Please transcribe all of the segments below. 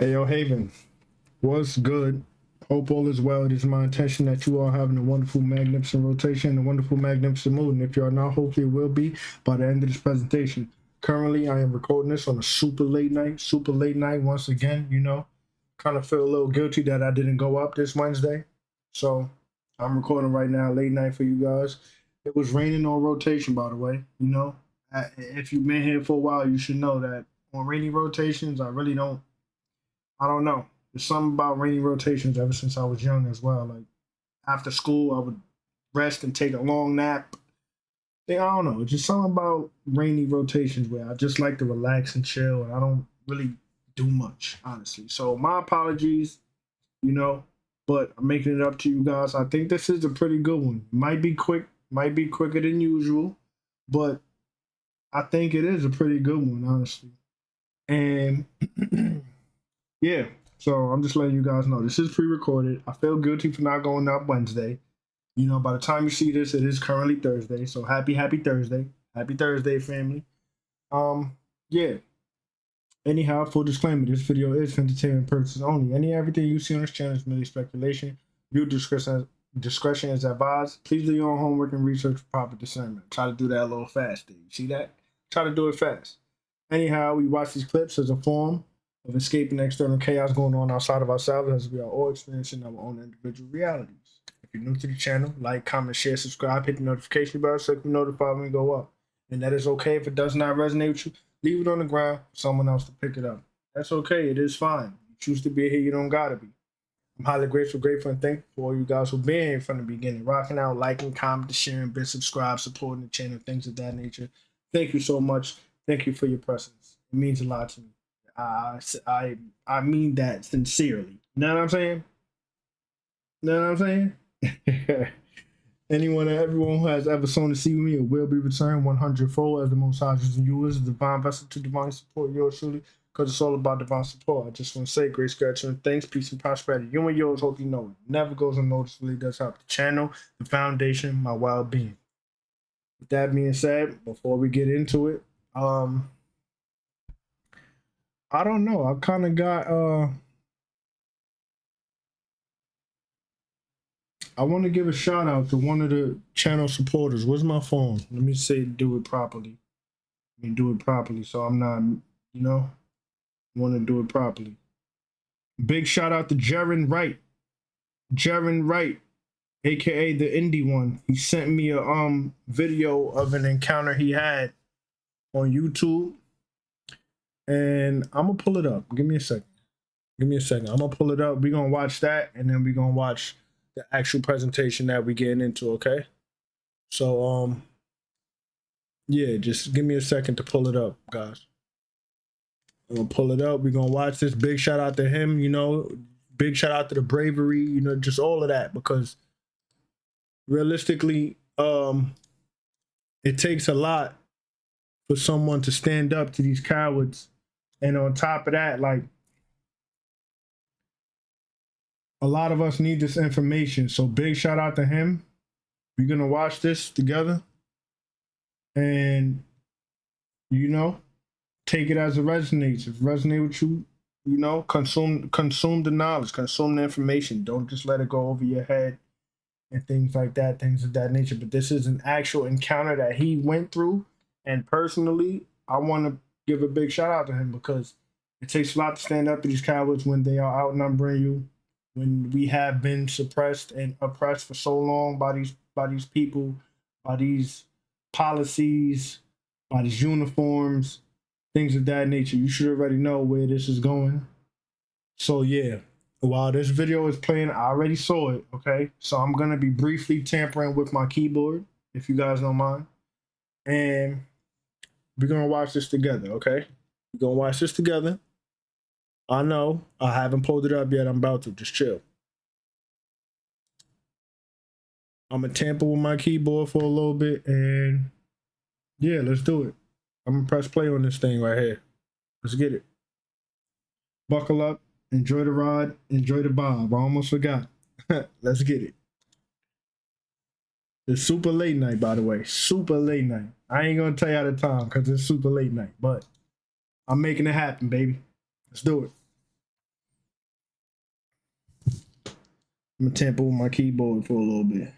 Hey, yo, Haven, what's good? Hope all is well. It is my intention that you all having a wonderful, magnificent rotation and a wonderful, magnificent mood. And if you are not, hopefully it will be by the end of this presentation. Currently, I am recording this on a super late night once again, kind of feel a little guilty that I didn't go up this Wednesday. So I'm recording right now, late night for you guys. It was raining on rotation, by the way. If you've been here for a while, you should know that on rainy rotations, I don't know. There's something about rainy rotations ever since I was young as well. Like after school, I would rest and take a long nap. I don't know. It's just something about rainy rotations where I just like to relax and chill, and I don't really do much, honestly. So my apologies, you know, but I'm making it up to you guys. I think this is a pretty good one. Might be quick, might be quicker than usual, but I think it is a pretty good one, honestly. And yeah, so I'm just letting you guys know this is pre-recorded. I feel guilty for not going up Wednesday. By the time you see this, it is currently Thursday. So happy Thursday. Happy Thursday, family. Yeah. Anyhow, full disclaimer, this video is for entertainment purposes only. Everything you see on this channel is merely speculation. Viewer discretion is advised. Please do your own homework and research for proper discernment. Try to do that a little faster. You see that? Try to do it fast. Anyhow, we watch these clips as a form of escaping external chaos going on outside of ourselves, as we are all experiencing our own individual realities. If you're new to the channel, like, comment, share, subscribe, hit the notification bell so you can be notified when we go up. And that is okay. If it does not resonate with you, leave it on the ground for someone else to pick it up. That's okay. It is fine. You choose to be here, you don't gotta be. I'm highly grateful, and thankful for all you guys who've been here from the beginning, rocking out, liking, commenting, sharing, been subscribed, supporting the channel, things of that nature. Thank you so much. Thank you for your presence. It means a lot to me. I mean that sincerely. You know what I'm saying? You know what I'm saying? Anyone and everyone who has ever sown to see me, it will be returned 100-fold as the Most High uses you as a divine vessel to divine support yours truly, because it's all about divine support. I just want to say grace, gratitude, and thanks, peace, and prosperity. You and yours, hope you know it never goes unnoticed. Really does help the channel, the foundation, my well-being. With that being said, before we get into it, I don't know. I kind of got I want to give a shout out to one of the channel supporters. Where's my phone? Let me say do it properly. Do it properly so I'm not, want to do it properly. Big shout out to Jaren Wright. Jaren Wright, aka the indie one. He sent me a video of an encounter he had on YouTube. And I'm gonna pull it up. Give me a second. I'm gonna pull it up. We're gonna watch that, and then we're gonna watch the actual presentation that we're getting into, okay? So yeah, just give me a second to pull it up, guys. I'm gonna pull it up. We're gonna watch this. Big shout out to him, big shout out to the bravery, just all of that, because realistically, it takes a lot for someone to stand up to these cowards. And on top of that, like, a lot of us need this information. So big shout out to him. We're gonna watch this together. And take it as it resonates. If it resonates with you, consume the knowledge, consume the information. Don't just let it go over your head and things like that, things of that nature. But this is an actual encounter that he went through. And personally, I want to give a big shout out to him, because it takes a lot to stand up to these cowards when they are outnumbering you, when we have been suppressed and oppressed for so long by these people, by these policies, by these uniforms, things of that nature. You should already know where this is going. So yeah, while this video is playing, I already saw it, okay? So I'm gonna be briefly tampering with my keyboard, if you guys don't mind. And we're gonna watch this together, okay? We're gonna watch this together. I know I haven't pulled it up yet. I'm about to. Just chill. I'm gonna tamper with my keyboard for a little bit, and yeah, let's do it. I'm gonna press play on this thing right here. Let's get it. Buckle up, enjoy the ride, enjoy the vibe. I almost forgot. Let's get it. It's super late night, by the way. Super late night. I ain't gonna tell you the time because it's super late night, but I'm making it happen, baby. Let's do it. I'm gonna tamper with my keyboard for a little bit.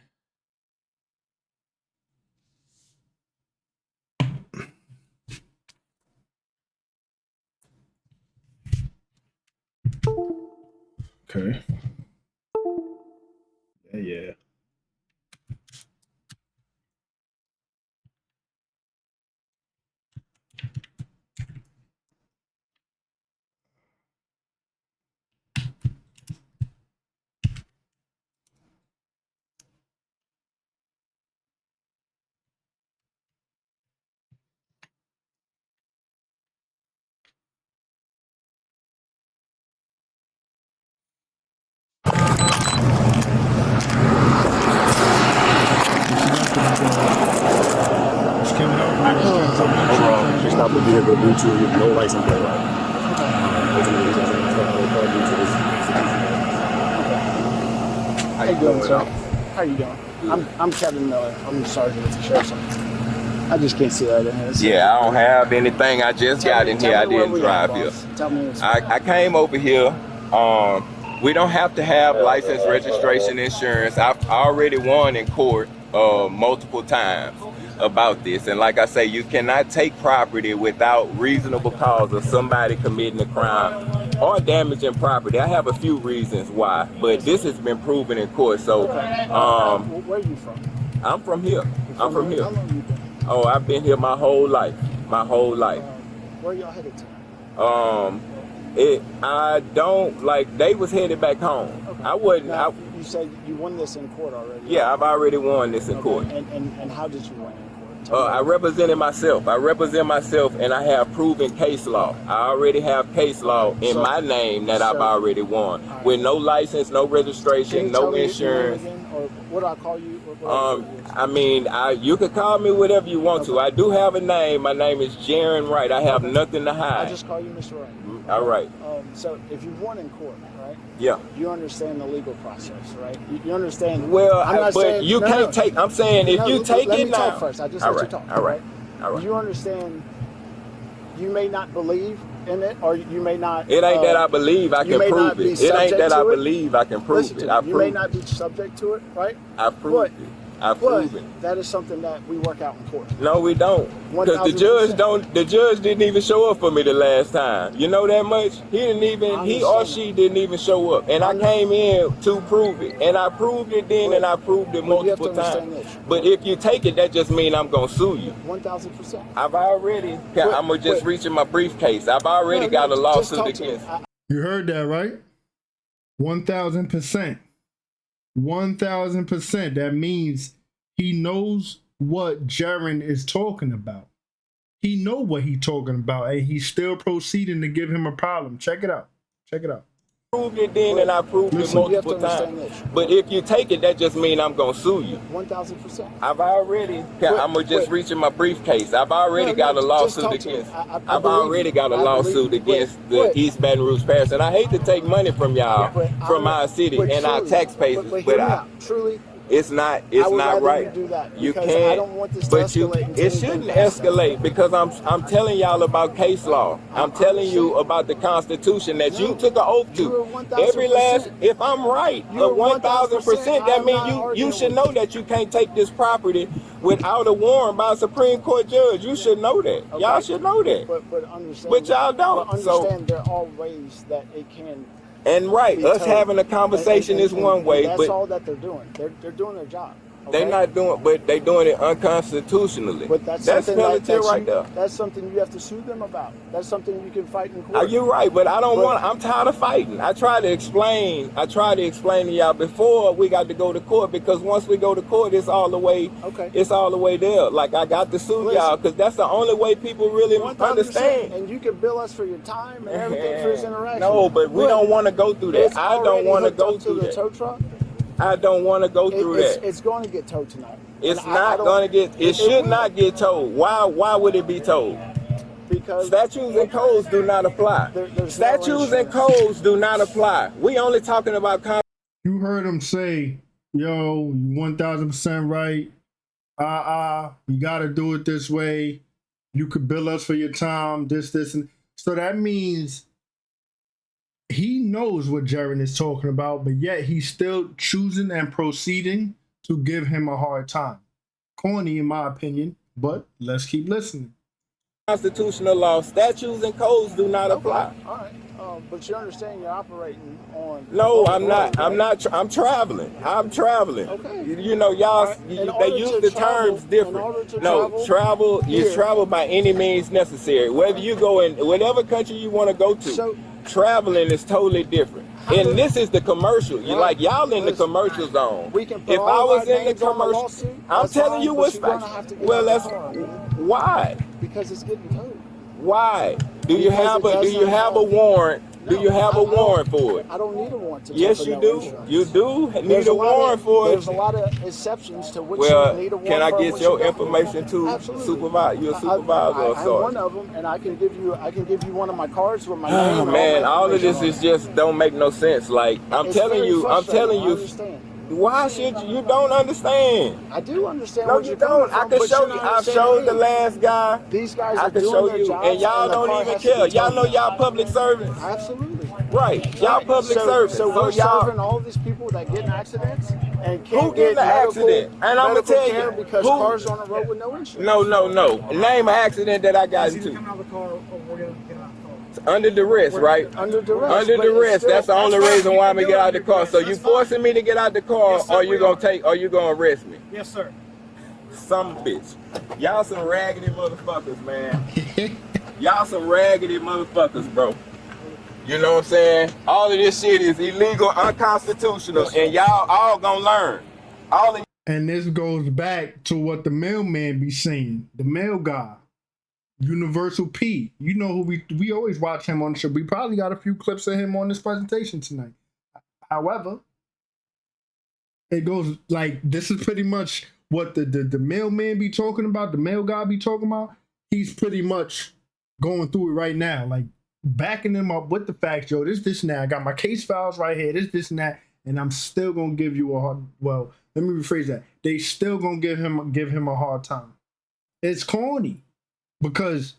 Okay. Yeah. Overall, stop the vehicle due to no license plate light. How you doing, sir? How you doing? I'm Kevin Miller. I'm the sergeant with the sheriff's office. I just can't see that in here. Yeah, I don't have anything. I just got in here. I didn't drive here. Tell me I came over here. We don't have to have license, registration, insurance. I've already won in court multiple times about this. And like I say, you cannot take property without reasonable cause of somebody committing a crime or damaging property. I have a few reasons why, but this has been proven in court. So, where are you from? I'm from here. I'm from here. How long you been? Oh, I've been here my whole life. My whole life. Where y'all headed to? I don't like. They was headed back home. Okay. I wasn't. Now, you said you won this in court already. Yeah, I've already won this in court. And how did you win in court? I represented myself. I represent myself, and I have proven case law. I already have case law in my name that I've already won, with no license, no registration, no insurance. Or what do I call you? I mean, you could call me whatever you want to. I do have a name. My name is Jaron Wright. I have nothing to hide. I just call you Mr. Wright. All right. So if you won in court, right? Yeah. You understand the legal process, right? You understand. Well, I'm not but saying, you can't take. I'm saying if you take let it me now. talk first. I just all let right. you talk. All right. All right. You understand. You may not believe in it, or you may not. It ain't that I believe I can prove it. It ain't that I believe I can prove it. You may not be subject to it, right? I proved it. I proved it. That is something that we work out in court. No, we don't. Because the judge didn't even show up for me the last time. You know that much? He or she didn't even show up. And I came in to prove it. And I proved it then, and I proved it multiple times. But if you take it, that just means I'm going to sue you. 1,000%. I've already, I'm going to just reach in my briefcase. I've already got a lawsuit against. You heard that, right? 1,000%. 1,000%. That means he knows what Jaron is talking about. He know what he's talking about, and he's still proceeding to give him a problem. Check it out. Check it out. Proved it then, and I proved it multiple times. But if you take it, that just means I'm going to sue you. 1,000%. I've already, I'm going to just reach in my briefcase. I've already got a lawsuit against, I've already got a lawsuit against the East Baton Rouge Parish. And I hate to take money from y'all, from our city and our taxpayers, but truly, it's not right. You can't, but it shouldn't escalate, because I'm telling y'all about case law. I'm telling you about the Constitution that you took an oath to. Every last, if I'm right, 1,000%, that means you should know that you can't take this property without a warrant by a Supreme Court judge. You should know that. Y'all should know that. But understand. But y'all don't. Understand there are ways that it can. And us having a conversation is one way, that's but all that they're doing. They're doing their job. Okay? They're not doing, but they're doing it unconstitutionally. But that's penalty right there. That's something you have to sue them about. That's something you can fight in court. You're right, but I don't want. I'm tired of fighting. I try to explain to y'all before we got to go to court, because once we go to court, it's all the way. Okay. It's all the way there. Like, I got to sue y'all, because that's the only way people really understand. And you can bill us for your time and everything for this interaction. No, but we don't want to go through that. I don't want to go through that. Tow truck. I don't want to go through that. It's going to get towed tonight. It's not going to get. It should not get towed. Why would it be towed? Because statutes and codes do not apply. Statutes and codes do not apply. We only talking about. You heard him say, "Yo, you 1,000% right. You got to do it this way. You could bill us for your time. This, and so that means he knows what Jaren is talking about, but yet he's still choosing and proceeding to give him a hard time. Corny, in my opinion, but let's keep listening. Constitutional law, statutes and codes do not apply. All right. But you understand you're operating on. No, I'm not. I'm not. I'm traveling. I'm traveling. Okay. You know, y'all. They use the terms different. No, travel. You travel by any means necessary. Whether you go in whatever country you want to go to. So, traveling is totally different. And this is the commercial. You like y'all in the commercial zone. If I was in the commercial, I'm telling you what's facts. Well, that's why. Because it's getting towed. Why? Do you have a warrant? Do you have a warrant for it? I don't need a warrant to Yes, you do. You do need a warrant for it. There's a lot of exceptions to which you need a warrant for. Can I get your information to supervise? You're a supervisor or I'm one of them, and I can give you one of my cards with my name. Oh man, all of this is just don't make no sense. Like I'm telling you. Why should you don't understand? I do understand. No, you don't. I can show you. I showed the last guy. These guys I are can doing show their you, jobs, and y'all don't even care. Y'all know y'all public servants. Absolutely. Right. Y'all public servants. So we're y'all serving all these people that get in accidents and can't who get in an accident? And I'm gonna tell you because cars on the road with no insurance. No. Name an accident that I got into. Under duress, right? Under duress. Under duress. That's the only reason why I'm gonna get out of the car. So you forcing me to get out the car, or you gonna arrest me? Yes, sir. Some bitch. Y'all some raggedy motherfuckers, man. Y'all some raggedy motherfuckers, bro. You know what I'm saying? All of this shit is illegal, unconstitutional, and y'all all gonna learn. All of. And this goes back to what the mailman be saying. The mail guy. Universal P. You know who we always watch him on the show. We probably got a few clips of him on this presentation tonight. However, it goes like this is pretty much what the mailman be talking about, the mail guy be talking about. He's pretty much going through it right now, like backing him up with the facts, yo, this and that. I got my case files right here, this and that, and I'm still gonna give you a hard, well, let me rephrase that. They still gonna give him a hard time. It's corny. Because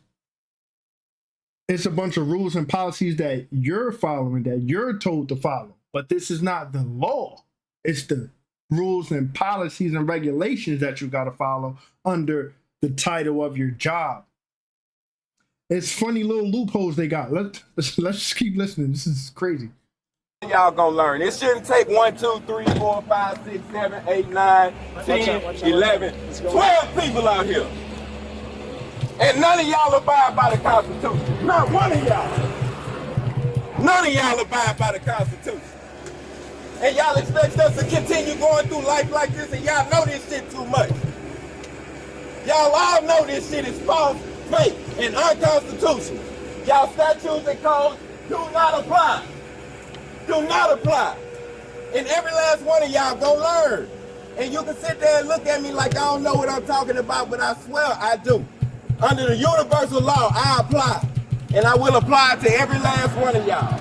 it's a bunch of rules and policies that you're following, that you're told to follow. But this is not the law. It's the rules and policies and regulations that you got to follow under the title of your job. It's funny little loopholes they got. Let's just keep listening. This is crazy. Y'all gonna learn. It shouldn't take 1, 2, 3, 4, 5, 6, 7, 8, 9, 10, 11, 12 people out here. And none of y'all abide by the Constitution. Not one of y'all. None of y'all abide by the Constitution. And y'all expect us to continue going through life like this, and y'all know this shit too much. Y'all all know this shit is false, fake, and unconstitutional. Y'all statutes and codes do not apply. Do not apply. And every last one of y'all go learn. And you can sit there and look at me like I don't know what I'm talking about, but I swear I do. Under the universal law, I apply. And I will apply it to every last one of y'all.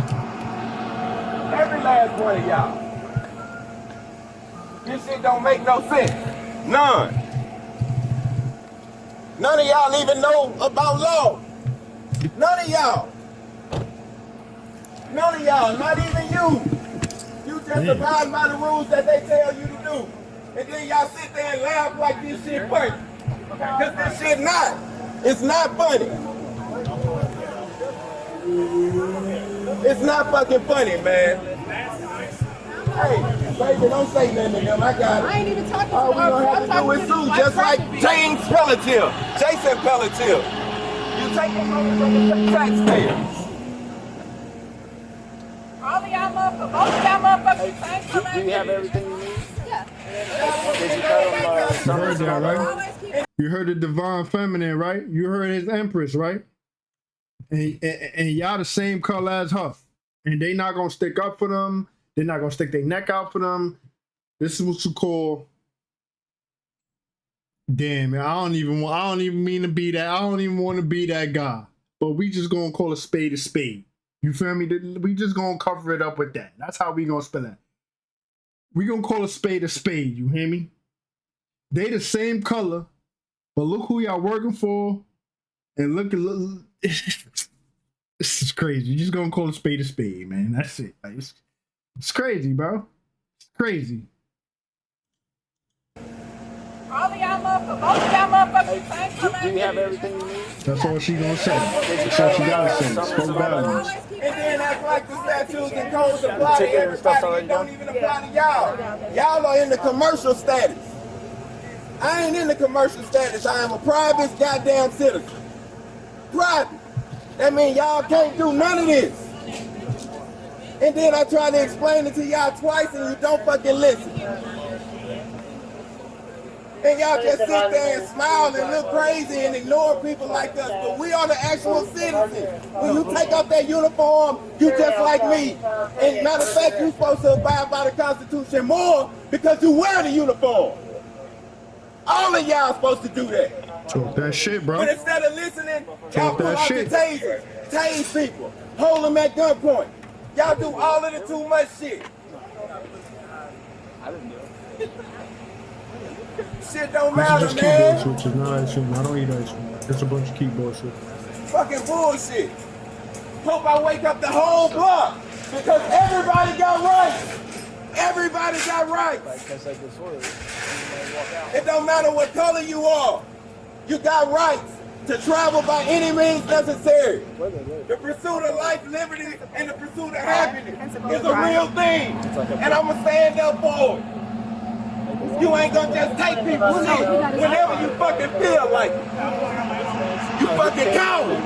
Every last one of y'all. This shit don't make no sense. None. None of y'all even know about law. None of y'all. None of y'all, not even you. You just abide by the rules that they tell you to do. And then y'all sit there and laugh like this shit funny. Because this shit not. It's not funny. It's not fucking funny, man. Hey, baby, don't say nothing to them. I got it. I ain't even talking to all we gonna have to do is sue, just like James Pelletier, Jason Pelletier. You take them from the taxpayers. All of y'all motherfuckers, both of y'all motherfuckers, Do you have everything you need? Yeah. Did you tell them, You heard that, right? You heard the divine feminine, right? You heard his empress, right? And y'all the same color as her. And they not gonna stick up for them. They're not gonna stick their neck out for them. This is what you call. Damn, man, I don't even mean to be that. I don't even want to be that guy. But we just gonna call a spade a spade. You feel me? We just gonna cover it up with that. That's how we gonna spell it. We gonna call a spade, you hear me? They the same color, but look who y'all working for, and look, it's This is crazy. You're just gonna call a spade, man. That's it. Like, it's crazy, bro. It's crazy. All of y'all motherfuckers, both of y'all motherfuckers, thanks for Do you have everything you need? That's all she gonna say. That's all she gotta say. Spoke values. And then act like the statutes and codes apply to everybody. It don't even apply to y'all. Y'all are in the commercial status. I ain't in the commercial status. I am a private goddamn citizen. Private. That means y'all can't do none of this. And then I try to explain it to y'all twice and you don't fucking listen. And y'all just sit there and smile and look crazy and ignore people like us. But we are the actual citizens. When you take off that uniform, you just like me. And matter of fact, you're supposed to abide by the Constitution more because you wear the uniform. All of y'all supposed to do that. Talk that shit, bro. But instead of listening, y'all Talk pull that out shit. the tasers, tase people, hold them at gunpoint. Y'all do all of the too much shit. I didn't do it. Shit don't This is matter, just man. keyboard switches, not ice cream. I don't eat ice cream. It's a bunch of keyboard switches. Fucking bullshit. Hope I wake up the whole block because everybody got rights. Everybody got rights. Because like this order, you walk out. It don't matter what color you are. You got rights to travel by any means necessary. The pursuit of life, liberty, and the pursuit of happiness is a real thing. And I'm going to stand up for it. You ain't going to just take people's shit whenever you fucking feel like it. You fucking cowards.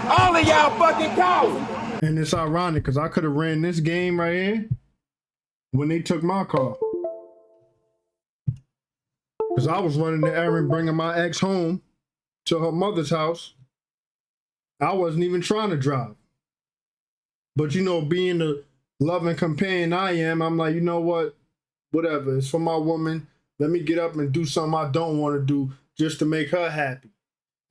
All of y'all fucking cowards. And it's ironic because I could have ran this game right here when they took my car. Because I was running the errand bringing my ex home to her mother's house. I wasn't even trying to drive. But, you know, being the loving companion I am, I'm like, you know what? Whatever. It's for my woman. Let me get up and do something I don't want to do just to make her happy.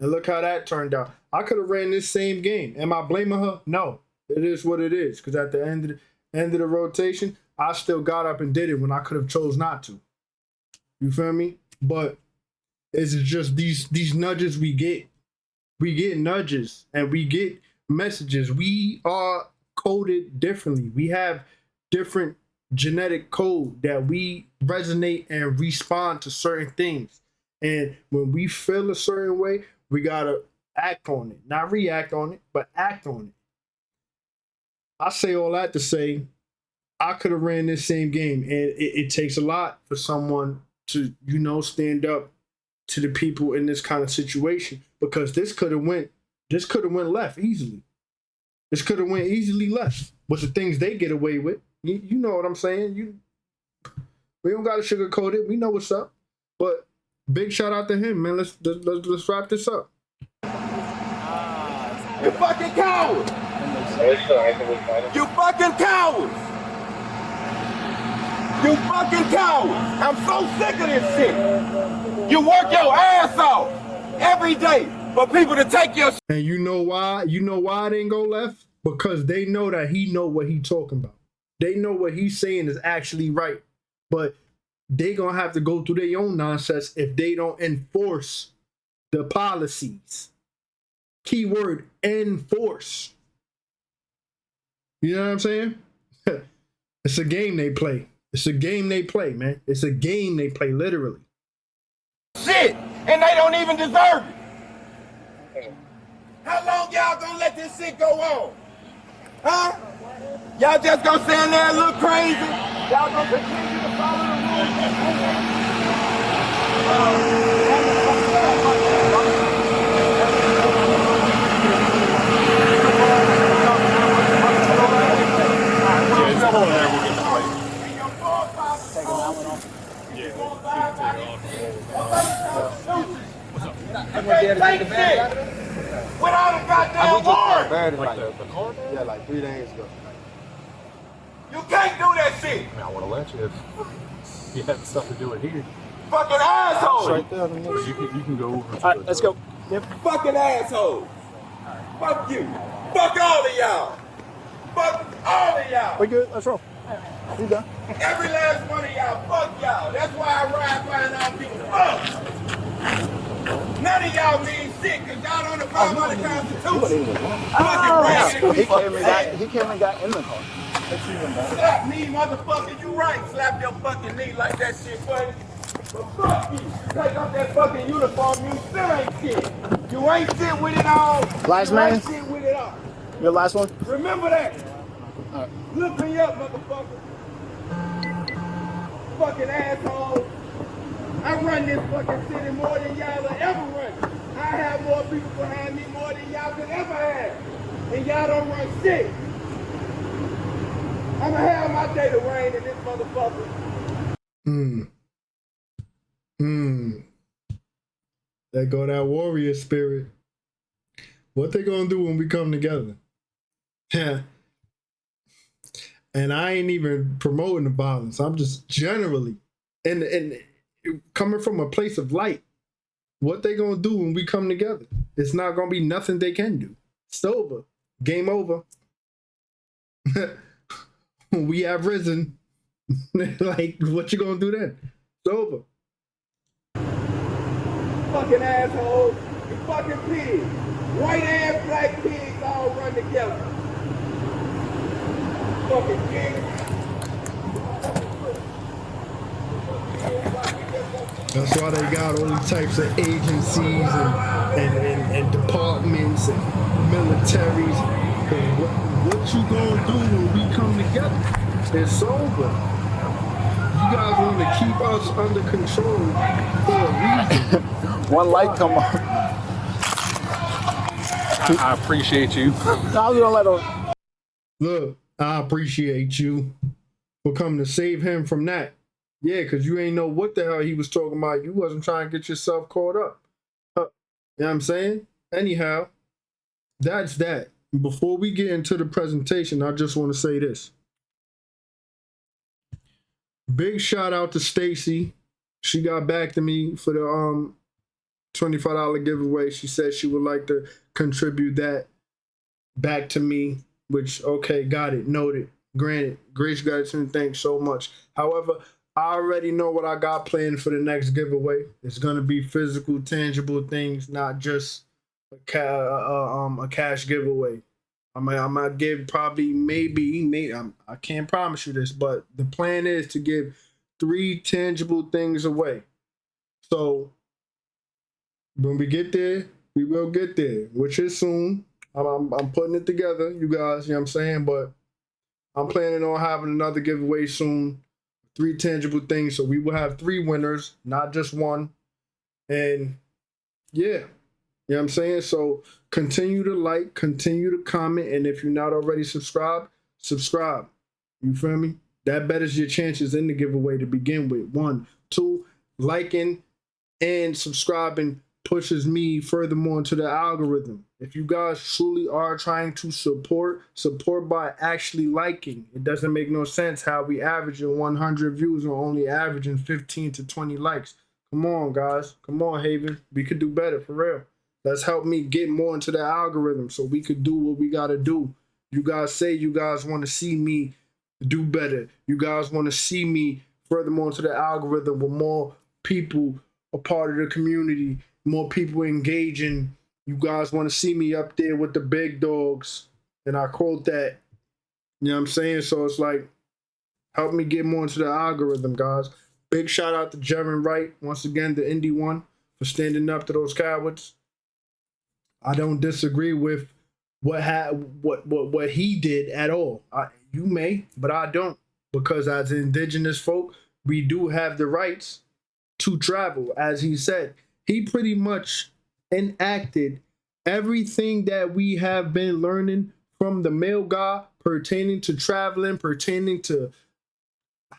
And look how that turned out. I could have ran this same game. Am I blaming her? No. It is what it is. Because at the end of the rotation, I still got up and did it when I could have chose not to. You feel me? But it's just these nudges we get. We get nudges and we get messages. We are coded differently. We have different genetic code that we resonate and respond to certain things. And when we feel a certain way, we gotta act on it. Not react on it, but act on it. I say all that to say I could have ran this same game, and it takes a lot for someone to, you know, stand up to the people in this kind of situation, because this could have went left easily. This could have went easily left with the things they get away with. You know what I'm saying? We don't gotta sugarcoat it. We know what's up. But big shout out to him, man. Let's wrap this up. You fucking cowards. You fucking cowards. You fucking cowards. I'm so sick of this shit. You work your ass off every day for people to take your shit. And you know why? You know why it ain't go left? Because they know that he know what he talking about. They know what he's saying is actually right. But they gonna have to go through their own nonsense if they don't enforce the policies. Keyword, enforce. You know what I'm saying? It's a game they play. It's a game they play, man. It's a game they play, literally. Shit, and they don't even deserve it. How long y'all gonna let this shit go on? Huh? Y'all just gonna stand there and look crazy? Y'all gonna continue to follow without a goddamn warrant. Buried it yeah, like 3 days ago. You can't do that shit. I want to let you if you have stuff to do it here. Fucking asshole. Right there. You can go over. All right, let's go. Yep. Fucking asshole. Fuck you. Fuck all of y'all. Fuck all of y'all. We good? Let's roll. You done? Every last one of y'all. Fuck y'all. That's why I ride by all people. Fuck. None of y'all mean shit because y'all don't abide by the Constitution. He came and got in the car. Slap me, motherfucker. You right. Slap your fucking knee like that shit, buddy. But fuck you. Take off that fucking uniform. You still ain't shit. You ain't shit with it all. Last you man? ain't shit with it all. Your last one? Remember that. Look me up, motherfucker. Fucking asshole. I run this fucking city more than y'all will ever run. I have more people behind me more than y'all could ever have. And y'all don't run shit. I'ma have my day to reign in this motherfucker. There go that warrior spirit. What they gonna do when we come together? Yeah. And I ain't even promoting the violence. I'm just generally and coming from a place of light. What they gonna do when we come together? It's not gonna be nothing they can do. It's over. Game over. We have risen. Like, what you gonna do then? It's over. Fucking assholes. You fucking pigs. White ass black pigs all run together. Fucking pigs. That's why they got all these types of agencies and departments and militaries. What you gonna do when we come together? It's over. You guys want to keep us under control for a reason. One light come on. I appreciate you. I was gonna let him. Look, I appreciate you for coming to save him from that. Yeah, because you ain't know what the hell he was talking about. You wasn't trying to get yourself caught up. You know what I'm saying? Anyhow, that's that. Before we get into the presentation, I just want to say this. Big shout out to Stacy. She got back to me for the $25 giveaway. She said she would like to contribute that back to me, which, okay, got it, noted, granted. Grace gratitude, thanks so much. However, I already know what I got planned for the next giveaway. It's going to be physical, tangible things, not just a cash giveaway. I might give probably maybe I can't promise you this, but the plan is to give 3 tangible things away. So when we get there, we will get there, which is soon. I'm putting it together, you guys, you know what I'm saying? But I'm planning on having another giveaway soon. 3 tangible things. So we will have 3 winners, not just one. And yeah. You know what I'm saying? So continue to like, continue to comment, and if you're not already subscribed, subscribe. You feel me? That betters your chances in the giveaway to begin with. 1, 2, liking and subscribing pushes me furthermore into the algorithm. If you guys truly are trying to support by actually liking. It doesn't make no sense how we averaging 100 views and only averaging 15 to 20 likes. Come on, guys. Come on, Haven. We could do better, for real. Let's help me get more into the algorithm so we could do what we got to do. You guys say you guys want to see me do better. You guys want to see me furthermore into the algorithm with more people a part of the community, more people engaging. You guys want to see me up there with the big dogs. And I quote that. You know what I'm saying? So it's like, help me get more into the algorithm, guys. Big shout out to Jeremy Wright, once again, the Indie one, for standing up to those cowards. I don't disagree with what he did at all. You may, but I don't, because as indigenous folk, we do have the rights to travel. As he said, he pretty much enacted everything that we have been learning from the male god pertaining to traveling, pertaining to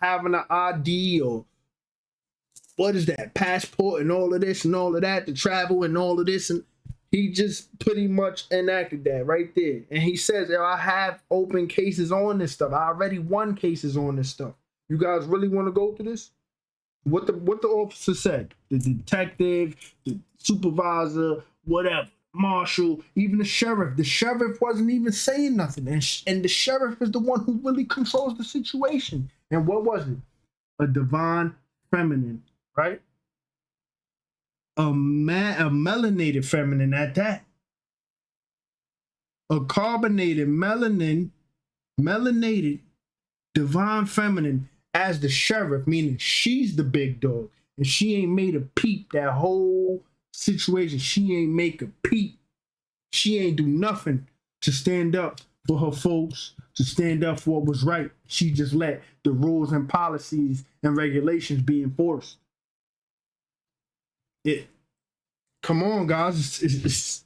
having an ID or what is that, passport and all of this and all of that, to travel and all of this, and he just pretty much enacted that right there. And he says, I have open cases on this stuff. I already won cases on this stuff. You guys really want to go through this? What the officer said, the detective, the supervisor, whatever, marshal, even the sheriff. The sheriff wasn't even saying nothing. And the sheriff is the one who really controls the situation. And what was it? A divine feminine, right? a melanated feminine at that. A carbonated melanated divine feminine as the sheriff, meaning she's the big dog. And she ain't made a peep that whole situation. She ain't make a peep. She ain't do nothing to stand up for her folks, to stand up for what was right. She just let the rules and policies and regulations be enforced. Come on, guys.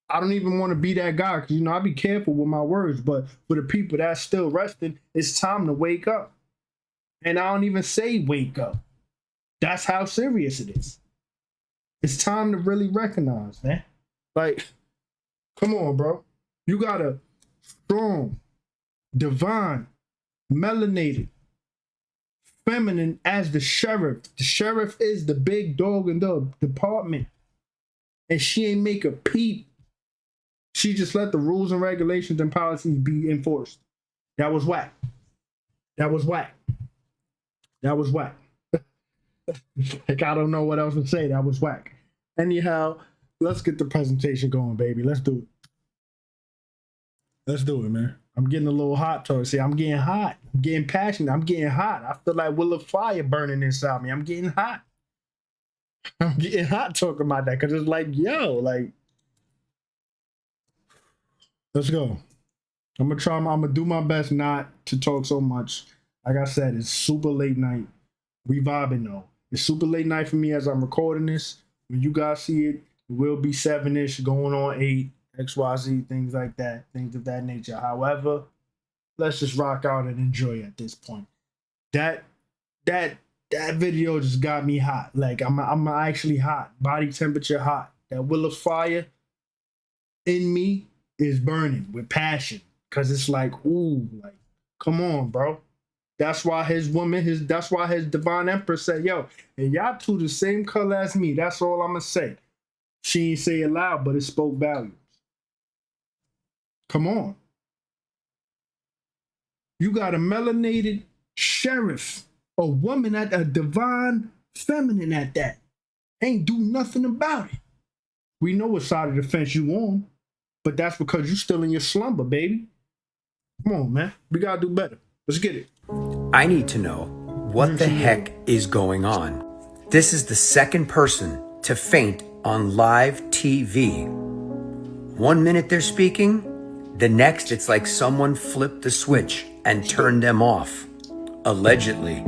I don't even want to be that guy because, I be careful with my words. But for the people that's still resting, it's time to wake up. And I don't even say wake up. That's how serious it is. It's time to really recognize, man. Like, come on, bro. You got a strong, divine, melanated, feminine as the sheriff. The sheriff is the big dog in the department. And she ain't make a peep. She just let the rules and regulations and policies be enforced. That was whack. That was whack. That was whack. Like, I don't know what else to say. That was whack. Anyhow, let's get the presentation going, baby. Let's do it. Let's do it, man. I'm getting a little hot. See, I'm getting hot. I'm getting passionate. I'm getting hot. I feel like will of fire burning inside me. I'm getting hot. I'm getting hot talking about that because it's like, yo, like, let's go. I'm gonna do my best not to talk so much. Like I said, it's super late night. We vibing though. It's super late night for me as I'm recording this. When you guys see it, it will be 7-ish, going on 8, XYZ, things like that, things of that nature. However, let's just rock out and enjoy at this point. That video just got me hot. Like I'm actually hot, body temperature hot. That will of fire in me is burning with passion. Cause it's like, ooh, like, come on, bro. That's why his divine empress said, yo, and y'all two the same color as me. That's all I'm gonna say. She ain't say it loud, but it spoke volumes. Come on. You got a melanated sheriff, a woman at a divine feminine at that. Ain't do nothing about it. We know what side of the fence you on, but that's because you still in your slumber, baby. Come on, man. We gotta do better. Let's get it. I need to know what the heck is going on. This is the second person to faint on live TV. 1 minute they're speaking, the next it's like someone flipped the switch and turned them off. Allegedly.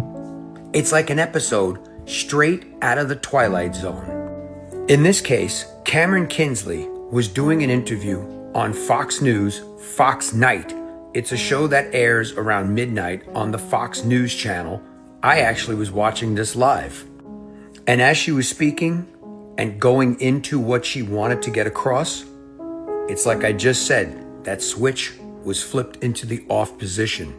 It's like an episode straight out of the Twilight Zone. In this case, Cameron Kinsley was doing an interview on Fox News, Fox Night. It's a show that airs around midnight on the Fox News channel. I actually was watching this live. And as she was speaking and going into what she wanted to get across, it's like I just said, that switch was flipped into the off position.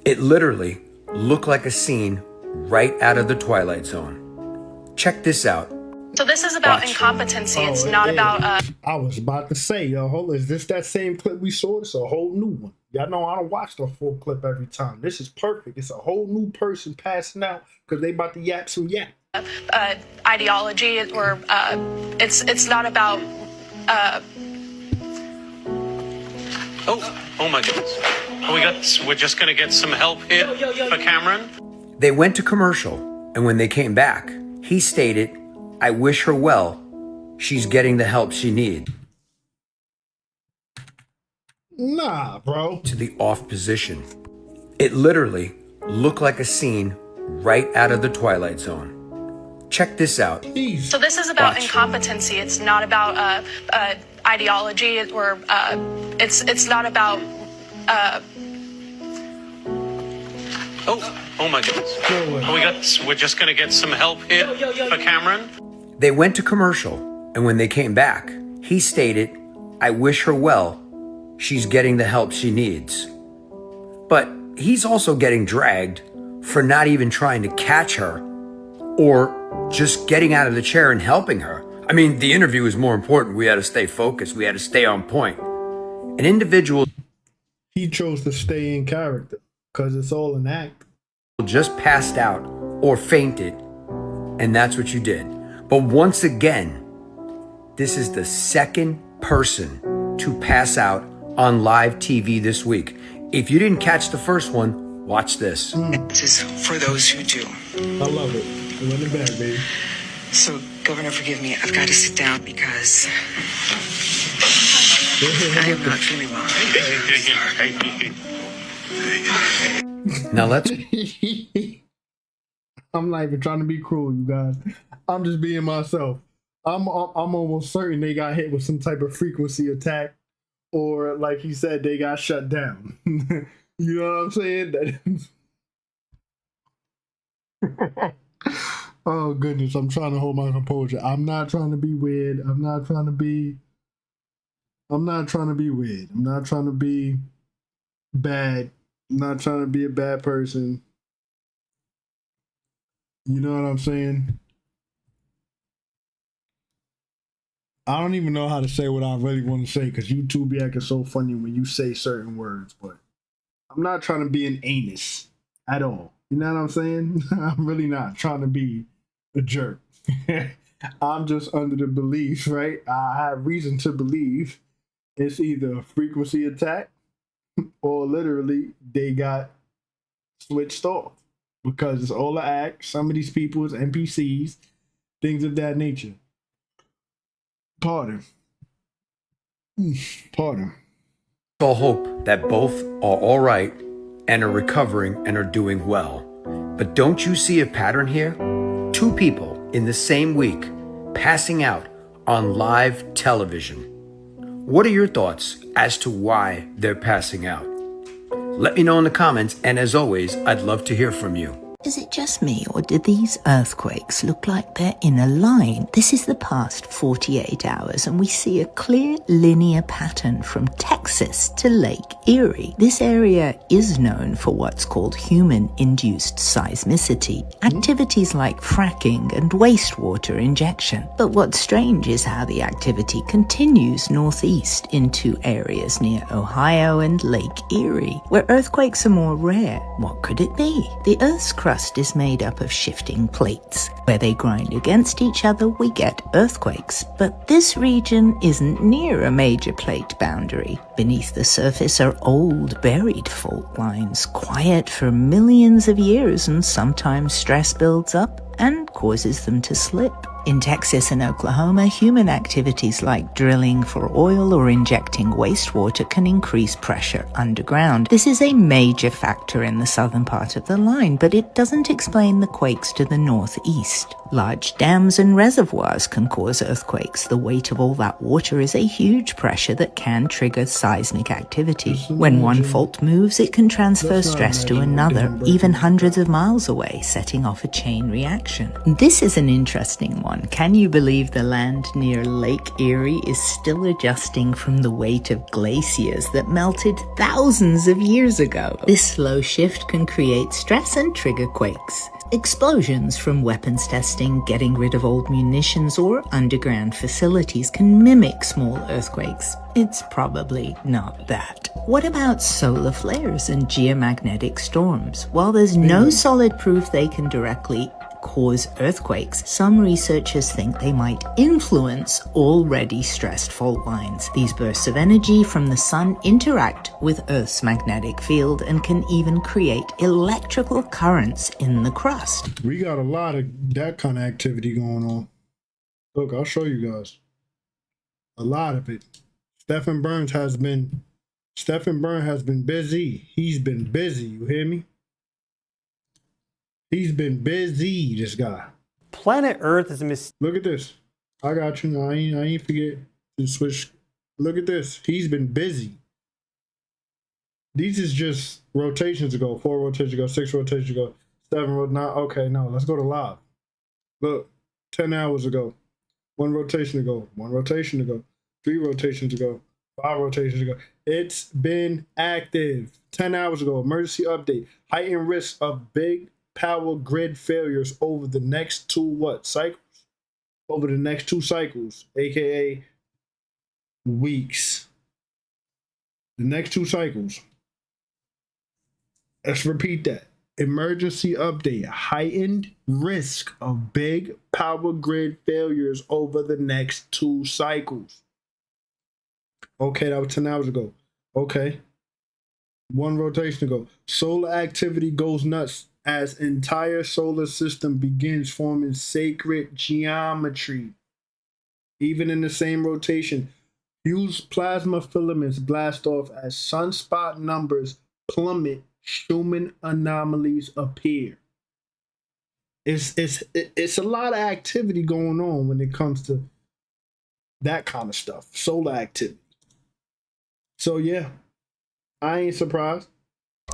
It literally looked like a scene right out of the Twilight Zone. Check this out. So this is about incompetency. It's not about... I was about to say, yo, is this that same clip we saw? It's a whole new one. Y'all know I don't watch the full clip every time. This is perfect. It's a whole new person passing out because they about to yap some yap. Ideology, or it's not about... Oh my goodness. We're just going to get some help here for Cameron. They went to commercial, and when they came back, he stated, I wish her well. She's getting the help she needs. Nah, bro. To the off position. It literally looked like a scene right out of the Twilight Zone. Check this out. So this is about incompetency. It's not about ideology, or it's not about... Oh my goodness. We're just going to get some help here for Cameron. They went to commercial, and when they came back, he stated, I wish her well. She's getting the help she needs. But he's also getting dragged for not even trying to catch her or just getting out of the chair and helping her. I mean, the interview is more important. We had to stay focused. We had to stay on point. An individual... He chose to stay in character because it's all an act. Just passed out or fainted, and that's what you did. But once again, this is the second person to pass out on live TV this week. If you didn't catch the first one, watch this. This is for those who do. I love it. Run it back, baby. So, Governor, forgive me. I've got to sit down because I am not feeling well. Now let's... I'm not even trying to be cruel, you guys. I'm just being myself. I'm almost certain they got hit with some type of frequency attack, or like he said, they got shut down. You know what I'm saying? Oh goodness, I'm trying to hold my composure. I'm not trying to be weird. I'm not trying to be weird. I'm not trying to be bad. I'm not trying to be a bad person. You know what I'm saying? I don't even know how to say what I really want to say because YouTube be acting so funny when you say certain words, but I'm not trying to be an anus at all. You know what I'm saying? I'm really not trying to be a jerk. I'm just under the belief, right? I have reason to believe it's either a frequency attack or literally they got switched off because it's all an act. Some of these people is NPCs, things of that nature. Pardon. Pardon. I'll hope that both are all right and are recovering and are doing well. But don't you see a pattern here? Two people in the same week passing out on live television. What are your thoughts as to why they're passing out? Let me know in the comments, and as always, I'd love to hear from you. Is it just me, or do these earthquakes look like they're in a line? This is the past 48 hours, and we see a clear linear pattern from Texas to Lake Erie. This area is known for what's called human-induced seismicity, activities like fracking and wastewater injection. But what's strange is how the activity continues northeast into areas near Ohio and Lake Erie, where earthquakes are more rare. What could it be? The Earth's crust is made up of shifting plates. Where they grind against each other, we get earthquakes. But this region isn't near a major plate boundary. Beneath the surface are old, buried fault lines, quiet for millions of years, and sometimes stress builds up and causes them to slip. In Texas and Oklahoma, human activities like drilling for oil or injecting wastewater can increase pressure underground. This is a major factor in the southern part of the line, but it doesn't explain the quakes to the northeast. Large dams and reservoirs can cause earthquakes. The weight of all that water is a huge pressure that can trigger seismic activity. When one fault moves, it can transfer stress to another, even hundreds of miles away, setting off a chain reaction. This is an interesting one. Can you believe the land near Lake Erie is still adjusting from the weight of glaciers that melted thousands of years ago? This slow shift can create stress and trigger quakes. Explosions from weapons testing, getting rid of old munitions, or underground facilities can mimic small earthquakes. It's probably not that. What about solar flares and geomagnetic storms? While there's no solid proof they can directly cause earthquakes, some researchers think they might influence already stressed fault lines. These bursts of energy from the sun interact with Earth's magnetic field and can even create electrical currents in the crust. We got a lot of that kind of activity going on. Look, I'll show you guys. A lot of it. Stephen Byrne has been busy. He's been busy, you hear me? He's been busy, this guy. Planet Earth is a Look at this. I got you. I ain't forget to switch. Look at this. He's been busy. These is just rotations ago. 4 rotations ago. 6 rotations ago. 7 rotations. Now, okay, no. Let's go to live. Look. 10 hours ago. 1 rotation ago. 1 rotation ago. 3 rotations ago. 5 rotations ago. It's been active. 10 hours ago. Emergency update. Heightened risk of big power grid failures over the next 2 cycles? Over the next 2 cycles, aka weeks. The next 2 cycles. Let's repeat that. Emergency update. Heightened risk of big power grid failures over the next 2 cycles. Okay, that was 10 hours ago. Okay. 1 rotation ago. Solar activity goes nuts as entire solar system begins forming sacred geometry. Even in the same rotation, fused plasma filaments blast off as sunspot numbers plummet. Schumann anomalies appear. It's a lot of activity going on when it comes to that kind of stuff, solar activity. So yeah, I ain't surprised.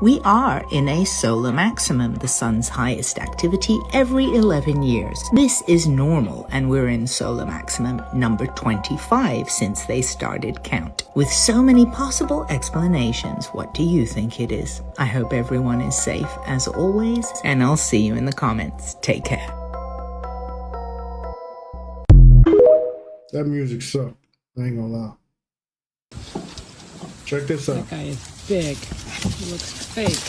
We are in a solar maximum, the sun's highest activity every 11 years. This is normal, and we're in solar maximum number 25 since they started count. With so many possible explanations, what do you think it is? I hope everyone is safe as always, and I'll see you in the comments. Take care. That music sucked. I ain't gonna lie. Check this out. That guy is big. He looks fake.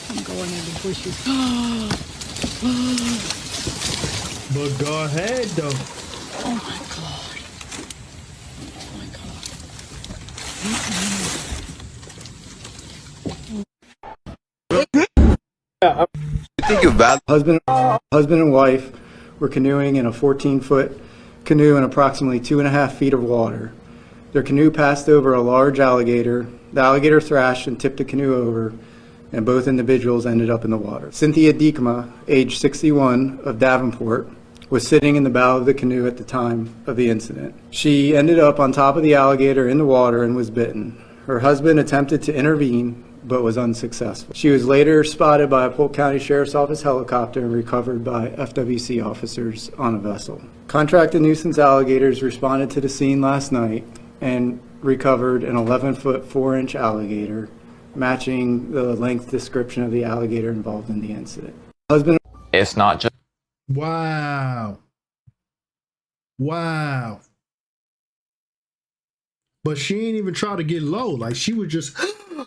I'm going in the bushes. But go ahead, though. Oh my God. Oh my God. I think about husband and wife were canoeing in a 14-foot canoe in approximately 2.5 feet of water. Their canoe passed over a large alligator. The alligator thrashed and tipped the canoe over, and both individuals ended up in the water. Cynthia Diekma, age 61, of Davenport, was sitting in the bow of the canoe at the time of the incident. She ended up on top of the alligator in the water and was bitten. Her husband attempted to intervene, but was unsuccessful. She was later spotted by a Polk County Sheriff's Office helicopter and recovered by FWC officers on a vessel. Contracted nuisance alligators responded to the scene last night and recovered an 11-foot 4-inch alligator, matching the length description of the alligator involved in the incident. It's not just... Wow. But she ain't even try to get low. Like, she was just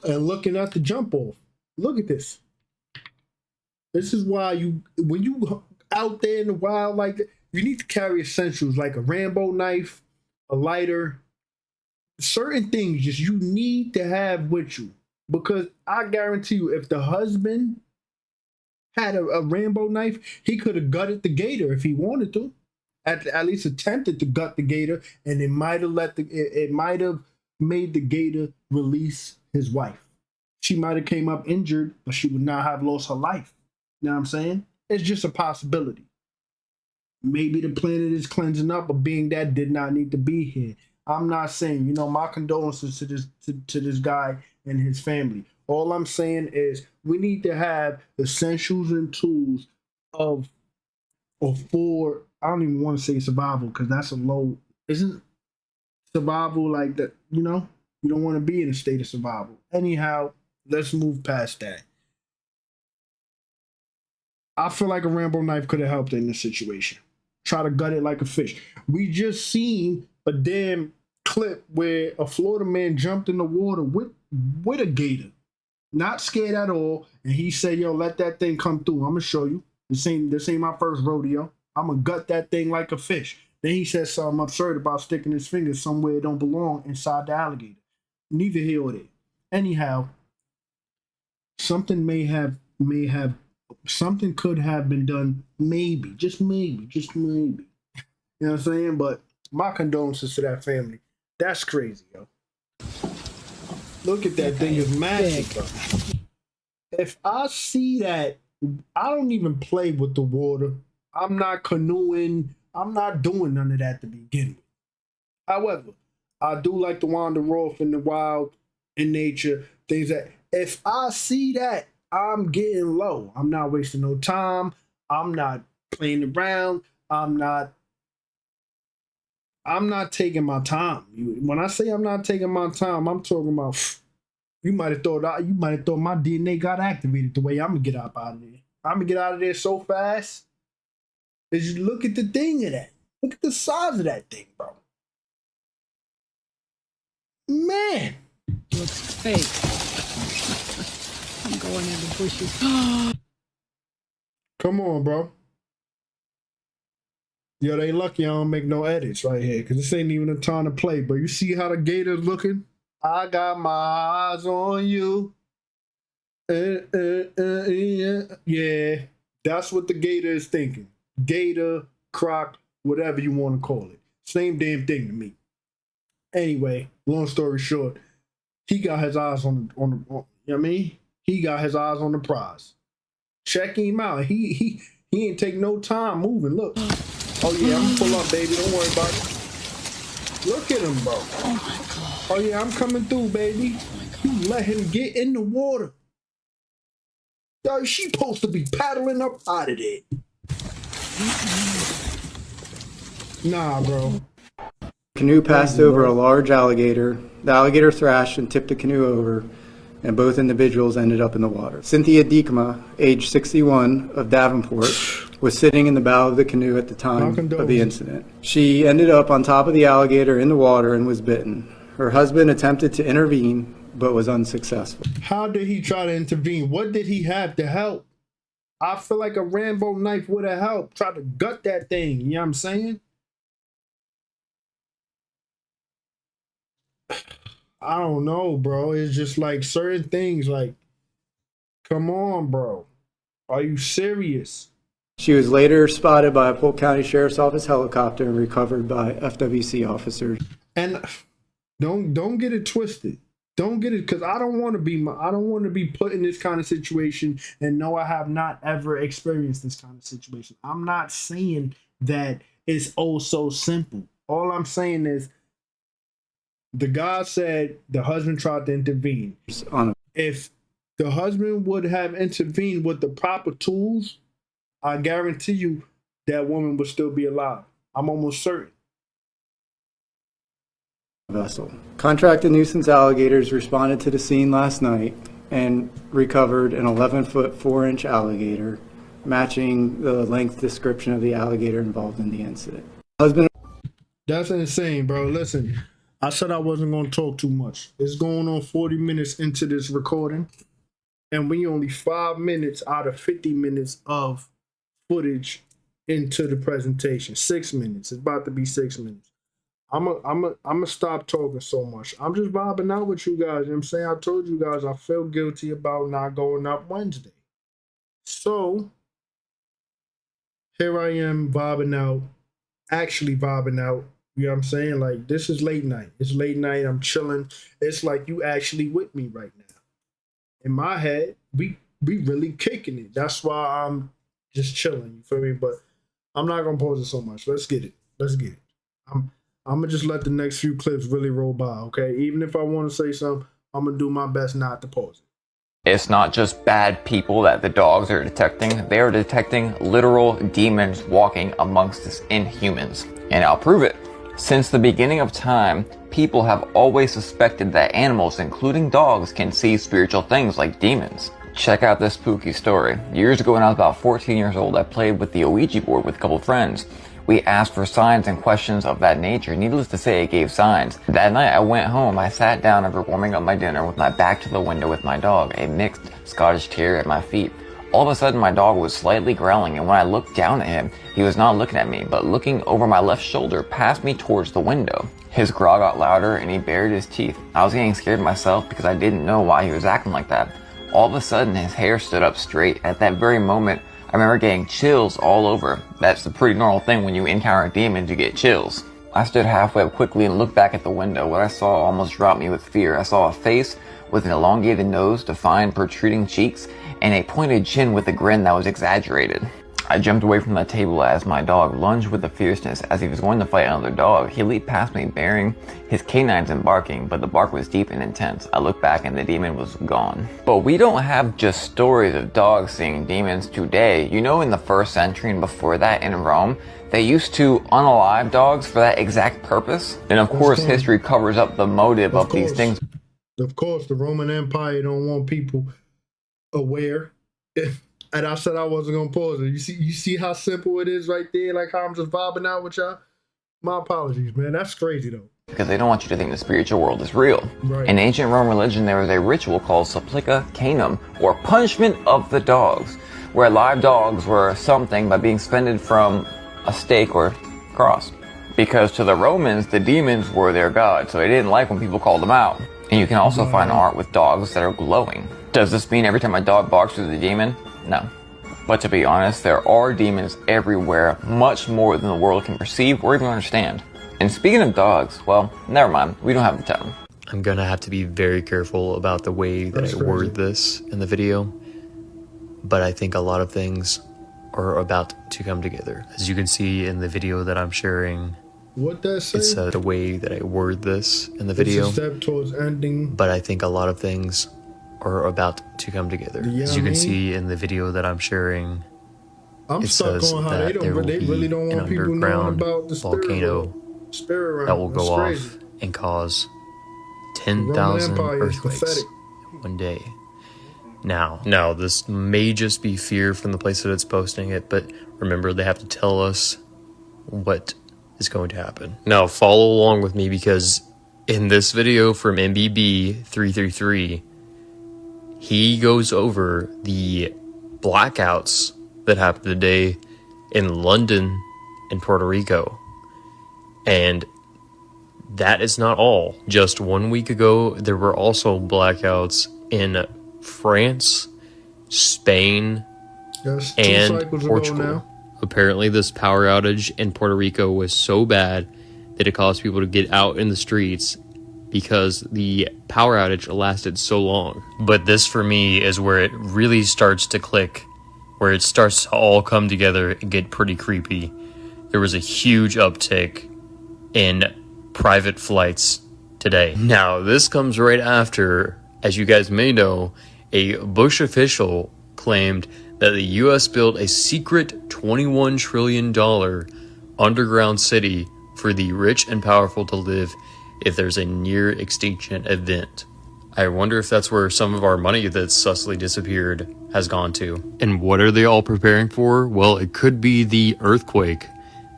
and looking at the jump off. Look at this. This is why when you out there in the wild like that, you need to carry essentials like a Rambo knife, a lighter, certain things just you need to have with you. Because I guarantee you, if the husband had a Rambo knife, he could have gutted the gator if he wanted to. At least attempted to gut the gator, and it might have made the gator release his wife. She might have came up injured, but she would not have lost her life. You know what I'm saying? It's just a possibility. Maybe the planet is cleansing up, but being that did not need to be here. I'm not saying, my condolences to this guy and his family. All I'm saying is we need to have essentials and tools for, I don't even want to say survival, because that's a low, isn't survival like that, you don't want to be in a state of survival. Anyhow, let's move past that. I feel like a Rambo knife could have helped in this situation. Try to gut it like a fish. We just seen a damn clip where a Florida man jumped in the water with a gator. Not scared at all. And he said, yo, let that thing come through. I'm going to show you. This ain't my first rodeo. I'm going to gut that thing like a fish. Then he said something absurd about sticking his finger somewhere it don't belong inside the alligator. Neither here or there. Anyhow, something something could have been done, maybe, just maybe. You know what I'm saying? But my condolences to that family. That's crazy, yo. Look at that thing, is massive, bro. If I see that, I don't even play with the water. I'm not canoeing. I'm not doing none of that to begin with. However, I do like to wander off in the wild, in nature, things that, if I see that, I'm getting low. I'm not wasting no time. I'm not playing around. I'm not taking my time. When I say I'm not taking my time, I'm talking about, you might have thought my DNA got activated the way I'm gonna get out of there. I'm gonna get out of there so fast. Is you look at the thing of that. Look at the size of that thing, bro. Man. Looks fake. I'm going in the bushes. Come on, bro. Yo, they lucky I don't make no edits right here, because this ain't even a time to play. But you see how the gator's looking? I got my eyes on you. Yeah, that's what the gator is thinking. Gator, croc, whatever you want to call it. Same damn thing to me. Anyway, long story short, he got his eyes on you know what I mean? He got his eyes on the prize. Check him out. He ain't take no time moving. Look. Oh yeah, I'm gonna pull up, baby. Don't worry about it. Look at him, bro. Oh my God. Oh yeah, I'm coming through, baby. You let him get in the water. Yo, she supposed to be paddling up out of there. Nah, bro. Canoe passed over a large alligator. The alligator thrashed and tipped the canoe over, and both individuals ended up in the water. Cynthia Diekma, age 61, of Davenport, was sitting in the bow of the canoe at the time of the incident. She ended up on top of the alligator in the water and was bitten. Her husband attempted to intervene, but was unsuccessful. How did he try to intervene? What did he have to help? I feel like a Rambo knife would have helped. Try to gut that thing, you know what I'm saying? I don't know, bro. It's just like certain things like, come on, bro. Are you serious? She was later spotted by a Polk County Sheriff's Office helicopter and recovered by FWC officers. And don't get it twisted. Don't get it, because I don't want to be put in this kind of situation, and no, I have not ever experienced this kind of situation. I'm not saying that it's oh so simple. All I'm saying is the guy said the husband tried to intervene. If the husband would have intervened with the proper tools, I guarantee you that woman would still be alive. I'm almost certain. Vessel. Contracted nuisance alligators responded to the scene last night and recovered an 11-foot 4-inch alligator, matching the length description of the alligator involved in the incident. That's insane, bro. Listen, I said I wasn't going to talk too much. It's going on 40 minutes into this recording, and we only 5 minutes out of 50 minutes of footage into the presentation. 6 minutes. It's about to be 6 minutes. I'm a stop talking so much. I'm just vibing out with you guys. You know what I'm saying? I told you guys I feel guilty about not going up Wednesday. So here I am vibing out, actually vibing out. You know what I'm saying? Like, this is late night. It's late night. I'm chilling. It's like you actually with me right now. In my head, we really kicking it. That's why I'm just chilling. You feel me? But I'm not gonna pause it so much. Let's get it. Let's get it. I'm gonna just let the next few clips really roll by, okay? Even if I want to say something, I'm gonna do my best not to pause it. It's not just bad people that the dogs are detecting. They are detecting literal demons walking amongst us inhumans. And I'll prove it. Since the beginning of time, people have always suspected that animals, including dogs, can see spiritual things like demons. Check out this spooky story. Years ago when I was about 14 years old, I played with the Ouija board with a couple friends. We asked for signs and questions of that nature. Needless to say, it gave signs. That night I went home. I sat down after warming up my dinner with my back to the window with my dog, a mixed Scottish Terrier at my feet. All of a sudden my dog was slightly growling, and when I looked down at him, he was not looking at me, but looking over my left shoulder past me towards the window. His growl got louder and he bared his teeth. I was getting scared myself because I didn't know why he was acting like that. All of a sudden his hair stood up straight. At that very moment, I remember getting chills all over. That's a pretty normal thing when you encounter demons, you get chills. I stood halfway up quickly and looked back at the window. What I saw almost dropped me with fear. I saw a face with an elongated nose, defined protruding cheeks, and a pointed chin with a grin that was exaggerated. I jumped away from the table as my dog lunged with a fierceness as he was going to fight another dog. He leaped past me bearing his canines and barking, but the bark was deep and intense. I looked back and the demon was gone. But we don't have just stories of dogs seeing demons today. You know, in the 1st century and before that in Rome, they used to unalive dogs for that exact purpose. And of course, history covers up the motive of these things. Of course, the Roman Empire don't want people aware. And I said I wasn't gonna pause it. You see how simple it is right there, like how I'm just vibing out with y'all? My apologies, man. That's crazy though. because they don't want you to think the spiritual world is real. Right. In ancient Roman religion, there was a ritual called supplica canum, or punishment of the dogs, where live dogs were something by being suspended from a stake or cross. Because to the Romans, the demons were their god, so they didn't like when people called them out. And you can also find art with dogs that are glowing. Does this mean every time a dog barks there's a demon? No. But to be honest, there are demons everywhere, much more than the world can perceive or even understand. And speaking of dogs, well, never mind, we don't have the time. I'm gonna have to be very careful about the way that I word this in the video, but I think a lot of things are about to come together. As you can see in the video that I'm sharing, what that say? it's the way that I word this in the video, it's a step towards ending. But I think a lot of things are about to come together. As you can see in the video that I'm sharing, I'm it stuck says on how that there will really be don't an want people knowing underground about the volcano that will go off and cause 10,000 earthquakes one day. Now, this may just be fear from the place that it's posting it, but remember, they have to tell us what is going to happen. Now, follow along with me, because in this video from MBB333, he goes over the blackouts that happened today in London and Puerto Rico. And that is not all. Just 1 week ago, there were also blackouts in France, Spain, and Portugal. Apparently, this power outage in Puerto Rico was so bad that it caused people to get out in the streets because the power outage lasted so long. But this, for me, is where it really starts to click, where it starts to all come together and get pretty creepy. There was a huge uptick in private flights today. Now, this comes right after, as you guys may know, a Bush official claimed that the U.S. built a secret $21 trillion underground city for the rich and powerful to live if there's a near extinction event. I wonder if that's where some of our money that's suddenly disappeared has gone to. And what are they all preparing for? Well, it could be the earthquake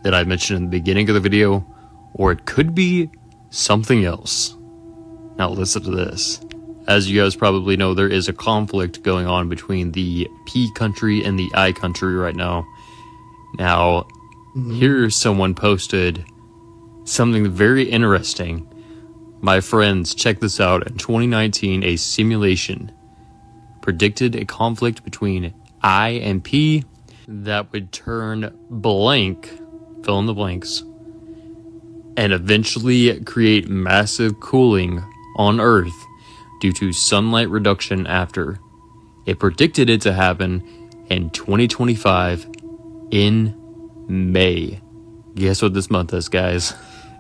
that I mentioned in the beginning of the video, or it could be something else. Now listen to this. As you guys probably know, there is a conflict going on between the P country and the I country right now. Now, here someone posted something very interesting. My friends, check this out. In 2019, a simulation predicted a conflict between I and P that would turn blank, fill in the blanks, and eventually create massive cooling on Earth due to sunlight reduction after. It predicted it to happen in 2025 in May. Guess what this month is, guys?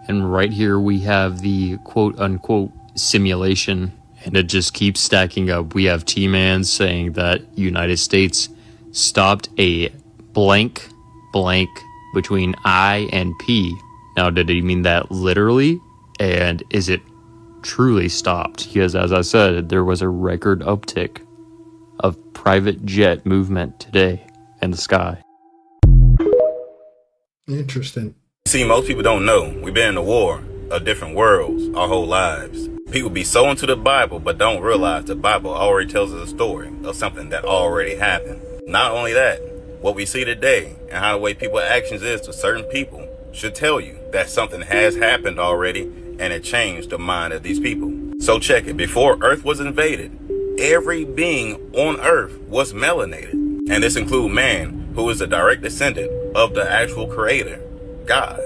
And right here we have the quote-unquote simulation, and it just keeps stacking up. We have T-Man saying that United States stopped a blank between I and P. Now, did he mean that literally? And is it truly stopped? Because as I said, there was a record uptick of private jet movement today in the sky. Interesting. See, most people don't know we've been in a war of different worlds our whole lives. People be so into the Bible but don't realize the Bible already tells us a story of something that already happened. Not only that, what we see today and how the way people's actions is to certain people should tell you that something has happened already and it changed the mind of these people. So check it. Before Earth was invaded, every being on Earth was melanated. And this includes man, who is the direct descendant of the actual creator, God,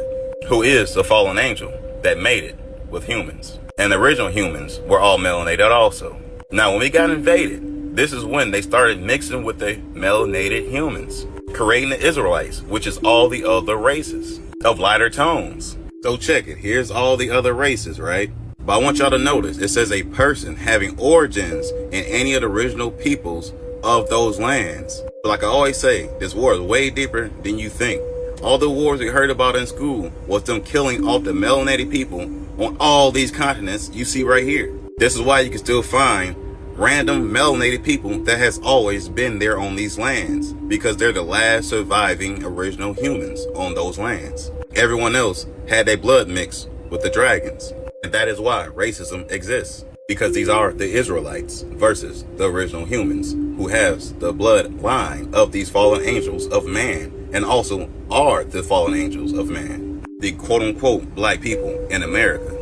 who is the fallen angel that made it with humans. And the original humans were all melanated also. Now, when we got invaded, this is when they started mixing with the melanated humans, creating the Israelites, which is all the other races of lighter tones. So check it. Here's all the other races, right? But I want y'all to notice it says a person having origins in any of the original peoples of those lands. But like I always say, this war is way deeper than you think. All the wars we heard about in school was them killing off the melanated people on all these continents you see right here. This is why you can still find random melanated people that has always been there on these lands, because they're the last surviving original humans on those lands. Everyone else had their blood mixed with the dragons. And that is why racism exists. Because these are the Israelites versus the original humans who has the bloodline of these fallen angels of man and also are the fallen angels of man. The quote-unquote black people in America.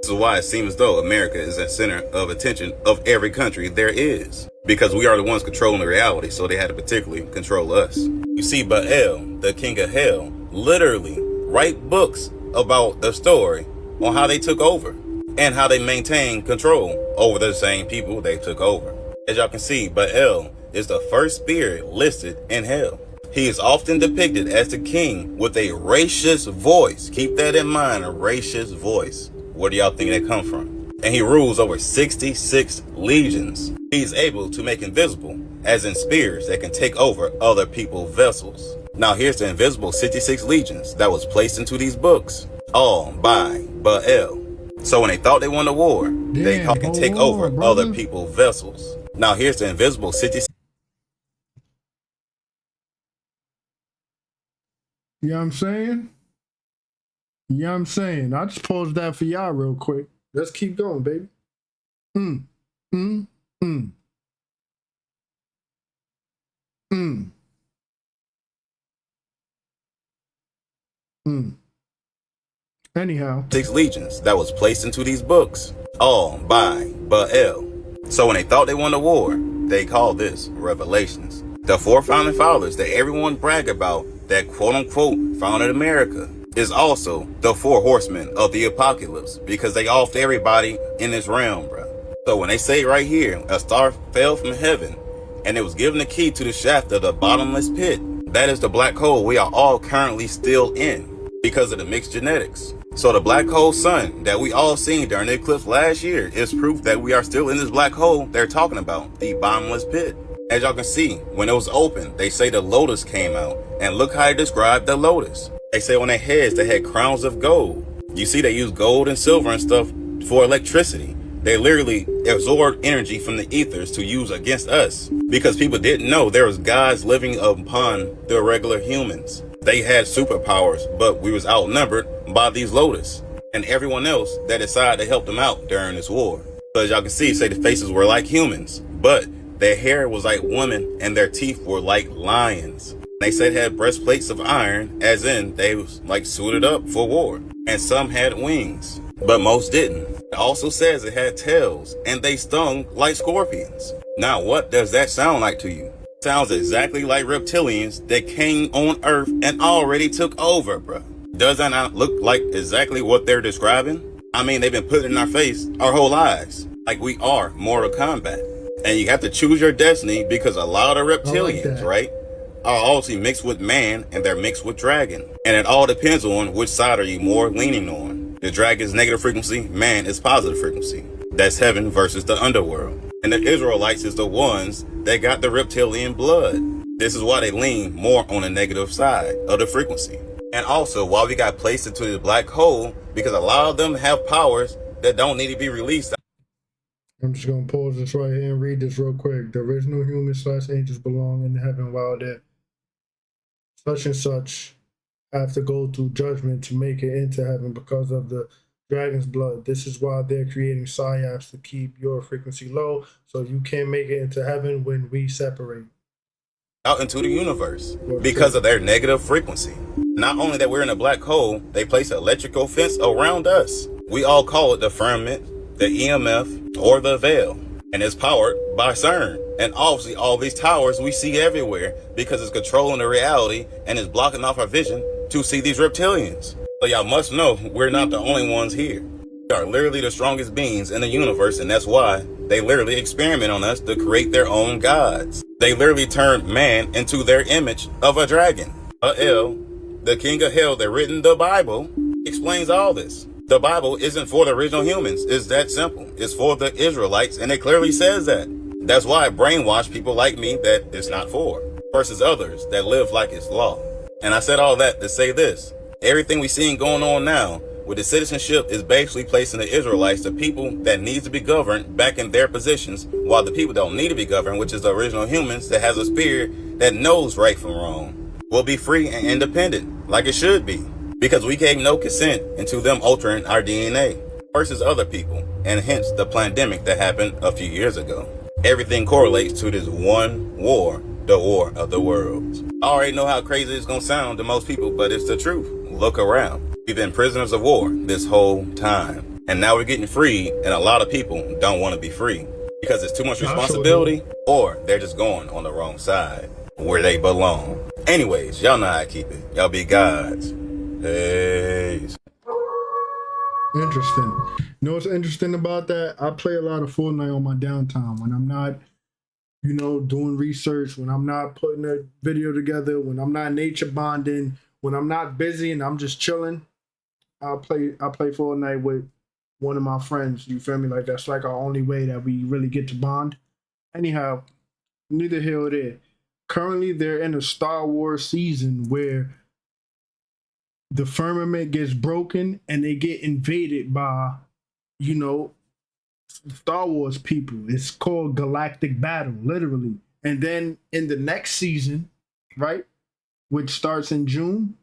This is why it seems as though America is at center of attention of every country there is. Because we are the ones controlling the reality, so they had to particularly control us. You see, Baal, the king of hell, literally write books about the story on how they took over and how they maintain control over the same people they took over. As y'all can see, Baal is the first spirit listed in hell. He is often depicted as the king with a raucous voice. Keep that in mind, a raucous voice. Where do y'all think that come from? And he rules over 66 legions. He's able to make invisible, as in spirits that can take over other people's vessels. Now here's the invisible 66 legions that was placed into these books, all by Baal. So when they thought they won the war, they can take over other people's vessels. Now here's the invisible 66. You know what I'm saying? You know what I'm saying? I just paused that for y'all real quick. Let's keep going, baby. Anyhow. 6 legions that was placed into these books, all by Baal. So when they thought they won the war, they called this Revelations. The 4 founding fathers that everyone brag about that quote-unquote founded America is also the 4 horsemen of the apocalypse because they offed everybody in this realm, bro. So when they say right here, a star fell from heaven and it was given the key to the shaft of the bottomless pit, that is the black hole we are all currently still in because of the mixed genetics. So the black hole sun that we all seen during the eclipse last year is proof that we are still in this black hole they're talking about, the bottomless pit. As y'all can see, when it was open, they say the lotus came out. And look how they describe the lotus. They say on their heads they had crowns of gold. You see they use gold and silver and stuff for electricity. They literally absorbed energy from the ethers to use against us. Because people didn't know there was gods living upon the regular humans. They had superpowers, but we was outnumbered by these lotus and everyone else that decided to help them out during this war. So as y'all can see, say the faces were like humans, but their hair was like women and their teeth were like lions. They said had breastplates of iron, as in they was like suited up for war. And some had wings, but most didn't. It also says it had tails and they stung like scorpions. Now what does that sound like to you? Sounds exactly like reptilians that came on Earth and already took over, bro. Does that not look like exactly what they're describing? I mean, they've been putting in our face our whole lives. Like we are Mortal Kombat. And you have to choose your destiny because a lot of reptilians, right, are also mixed with man and they're mixed with dragon. And it all depends on which side are you more leaning on. The dragon's negative frequency, man is positive frequency. That's heaven versus the underworld. And the Israelites is the ones that got the reptilian blood. This is why they lean more on the negative side of the frequency. And also why we got placed into the black hole, because a lot of them have powers that don't need to be released. I'm just going to pause this right here and read this real quick. The original humans / angels belong in heaven while they're such and such have to go through judgment to make it into heaven because of the dragon's blood. This is why they're creating psyops to keep your frequency low so you can't make it into heaven when we separate. Out into the universe because of their negative frequency. Not only that we're in a black hole, they place an electrical fence around us. We all call it the firmament, the EMF, or the veil. And it's powered by CERN. And obviously all these towers we see everywhere because it's controlling the reality and it's blocking off our vision to see these reptilians. So y'all must know we're not the only ones here. We are literally the strongest beings in the universe, and that's why they literally experiment on us to create their own gods. They literally turned man into their image of a dragon. El, the king of hell that written the Bible, explains all this. The Bible isn't for the original humans. It's that simple. It's for the Israelites, and it clearly says that. That's why it brainwashed people like me that it's not for, versus others that live like it's law. And I said all that to say this. Everything we seeing going on now with the citizenship is basically placing the Israelites, the people that needs to be governed, back in their positions, while the people don't need to be governed, which is the original humans that has a spirit that knows right from wrong, will be free and independent like it should be. because we gave no consent into them altering our DNA versus other people, and hence the pandemic that happened a few years ago. Everything correlates to this one war, the war of the worlds. I already know how crazy it's gonna sound to most people, but it's the truth. Look around. We've been prisoners of war this whole time, and now we're getting free, and a lot of people don't want to be free because it's too much responsibility, or they're just going on the wrong side where they belong. Anyways, y'all know how I keep it. Y'all be gods. Peace. Interesting. You know what's interesting about that? I play a lot of Fortnite on my downtime when I'm not, you know, doing research, when I'm not putting a video together, when I'm not nature bonding, when I'm not busy and I'm just chilling. I play Fortnite with one of my friends. You feel me? Like that's like our only way that we really get to bond. Anyhow, neither here or there. Currently, they're in a Star Wars season where the firmament gets broken and they get invaded by, you know, Star Wars people. It's called Galactic Battle, literally. And then in the next season, right, which starts in June,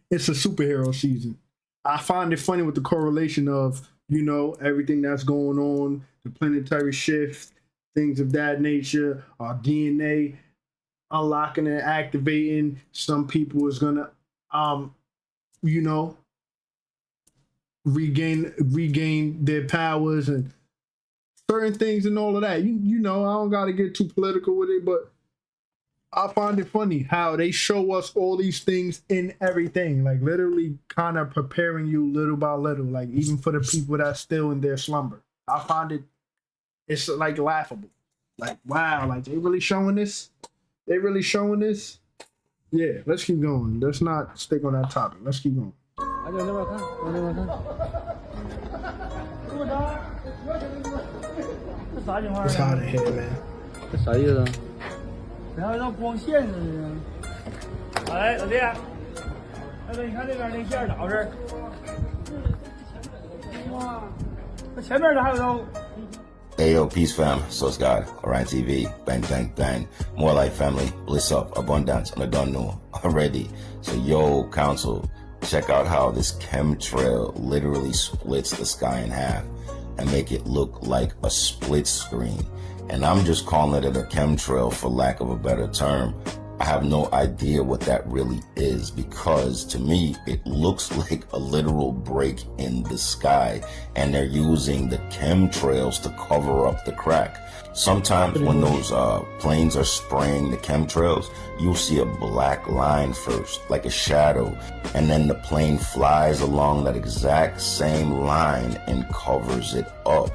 it's a superhero season. I find it funny with the correlation of, you know, everything that's going on, the planetary shift, things of that nature, our DNA unlocking and activating. Some people is gonna you know, regain their powers and certain things and all of that. You know, I don't gotta get too political with it, but I find it funny how they show us all these things in everything, like literally kind of preparing you little by little, like even for the people that's still in their slumber. I find it's like laughable. Like, wow, like they really showing this? They really showing this? Yeah, let's keep going. Let's not stick on that topic. Let's keep going. It's hot in here, man. 这啥意思啊？然后让光线似的。哎，老弟，大哥，你看这边那线咋回事？哇，那前面的还有道。 Ayo, peace fam, Source God, Orion TV, bang, bang, bang. More life family, bliss up, abundance, and I don't know already. So yo, council, check out how this chemtrail literally splits the sky in half and make it look like a split screen. And I'm just calling it a chemtrail for lack of a better term. I have no idea what that really is because to me, it looks like a literal break in the sky and they're using the chemtrails to cover up the crack. Sometimes when those planes are spraying the chemtrails, you'll see a black line first, like a shadow, and then the plane flies along that exact same line and covers it up.